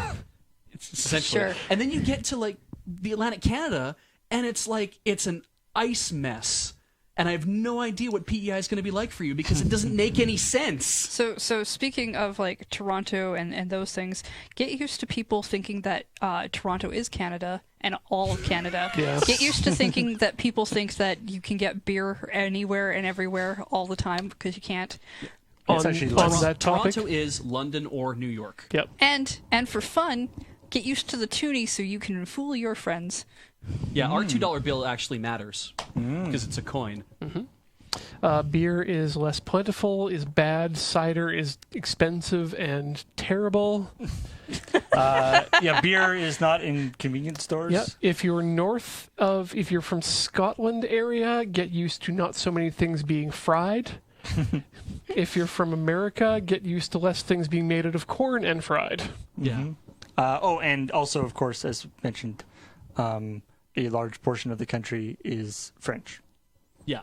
it's essentially, Sure. and then you get to like the Atlantic Canada, and it's like it's an ice mess. And I have no idea what PEI is going to be like for you because it doesn't make any sense. So speaking of like Toronto and those things, get used to people thinking that Toronto is Canada and all of Canada. Yes. Get used to thinking that people think that you can get beer anywhere and everywhere all the time because you can't. It's on, actually on less- that topic. Toronto is London or New York. Yep. And for fun, get used to the toonie so you can fool your friends. Yeah, our $2 bill actually matters because it's a coin. Beer is less plentiful, is bad. Cider is expensive and terrible. Yeah, beer is not in convenience stores. Yep. If you're from Scotland area, get used to not so many things being fried. If you're from America, get used to less things being made out of corn and fried. Yeah. And also, of course, as mentioned, a large portion of the country is French. Yeah.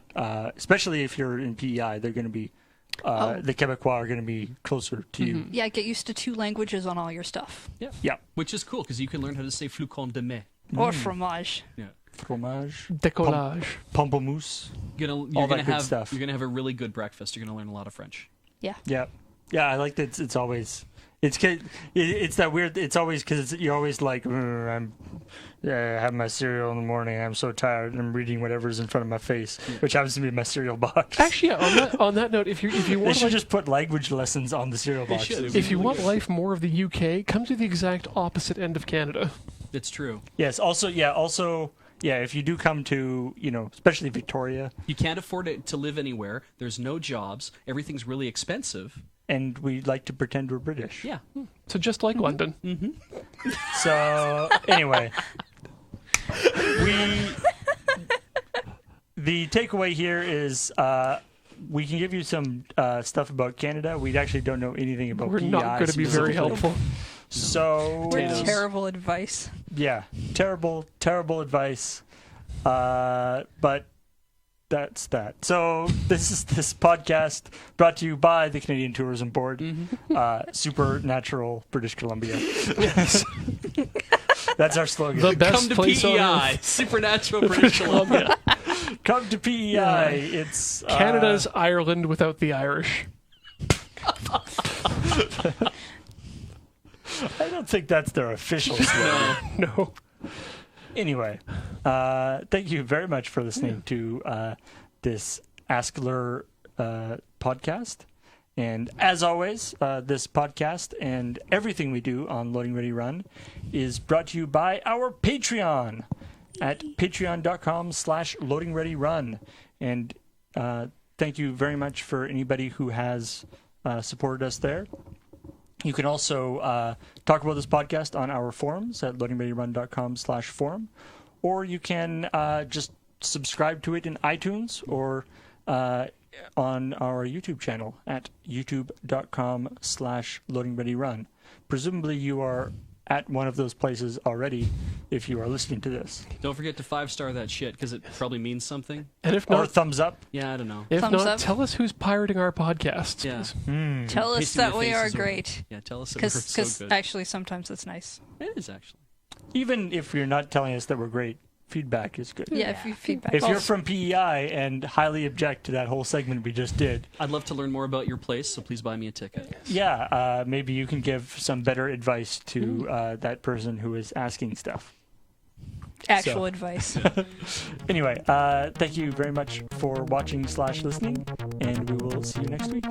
Especially if you're in PEI, they're going to be the Quebecois are going to be closer to you. Yeah, get used to 2 languages on all your stuff. Yeah. Yeah. Which is cool because you can learn how to say flocon de mai. Or fromage. Yeah. fromage, Décollage. pamplemousse. You're All gonna that good have stuff. you're gonna have a really good breakfast. You're gonna learn a lot of French. Yeah, I like that. It's always it's that weird. It's always because you're always like I have my cereal in the morning. I'm so tired. And I'm reading whatever's in front of my face, which happens to be my cereal box. Actually, yeah, on that note, if you They want should like, just put language lessons on the cereal They box. should. It'd if you really want good. life more of the UK, come to the exact opposite end of Canada. It's true. Yes. Also, if you do come to, especially Victoria, You can't afford it to live anywhere. There's no jobs. Everything's really expensive. and we like to pretend we're British. Yeah. So just like London. So anyway, the takeaway here is we can give you some stuff about Canada. We actually don't know anything about We're PEI not going to be very specifically. helpful. So We're Potatoes. terrible advice. yeah, terrible advice. But that's that. So this is this podcast brought to you by the Canadian Tourism Board, Supernatural British Columbia. That's our slogan. The best Come to place on PEI, earth. Supernatural British Columbia. Come to PEI. Yeah. It's Canada's Ireland without the Irish. I don't think that's their official slogan. No. Anyway, thank you very much for listening to this AskLRR podcast. And as always, this podcast and everything we do on Loading Ready Run is brought to you by our Patreon at patreon.com/loadingreadyrun. And thank you very much for anybody who has supported us there. You can also talk about this podcast on our forums at loadingreadyrun.com/forum, or you can just subscribe to it in iTunes or on our YouTube channel at youtube.com/loadingreadyrun. Presumably you are at one of those places already if you are listening to this. Don't forget to 5-star that shit because it probably means something. And if Or not, thumbs up. Yeah, I don't know. if Thumbs not, up. tell us who's pirating our podcasts. Yeah. Tell us Pasting that their we are faces over- great. Yeah, tell us that we're Because so good. actually, sometimes it's nice. It is actually. Even if you're not telling us that we're great, feedback is good. Yeah, if you feedback. If you're from PEI and highly object to that whole segment we just did, I'd love to learn more about your place, so please buy me a ticket. yeah, maybe you can give some better advice to that person who is asking stuff. Actual So. advice. Anyway, thank you very much for watching/listening, and we will see you next week.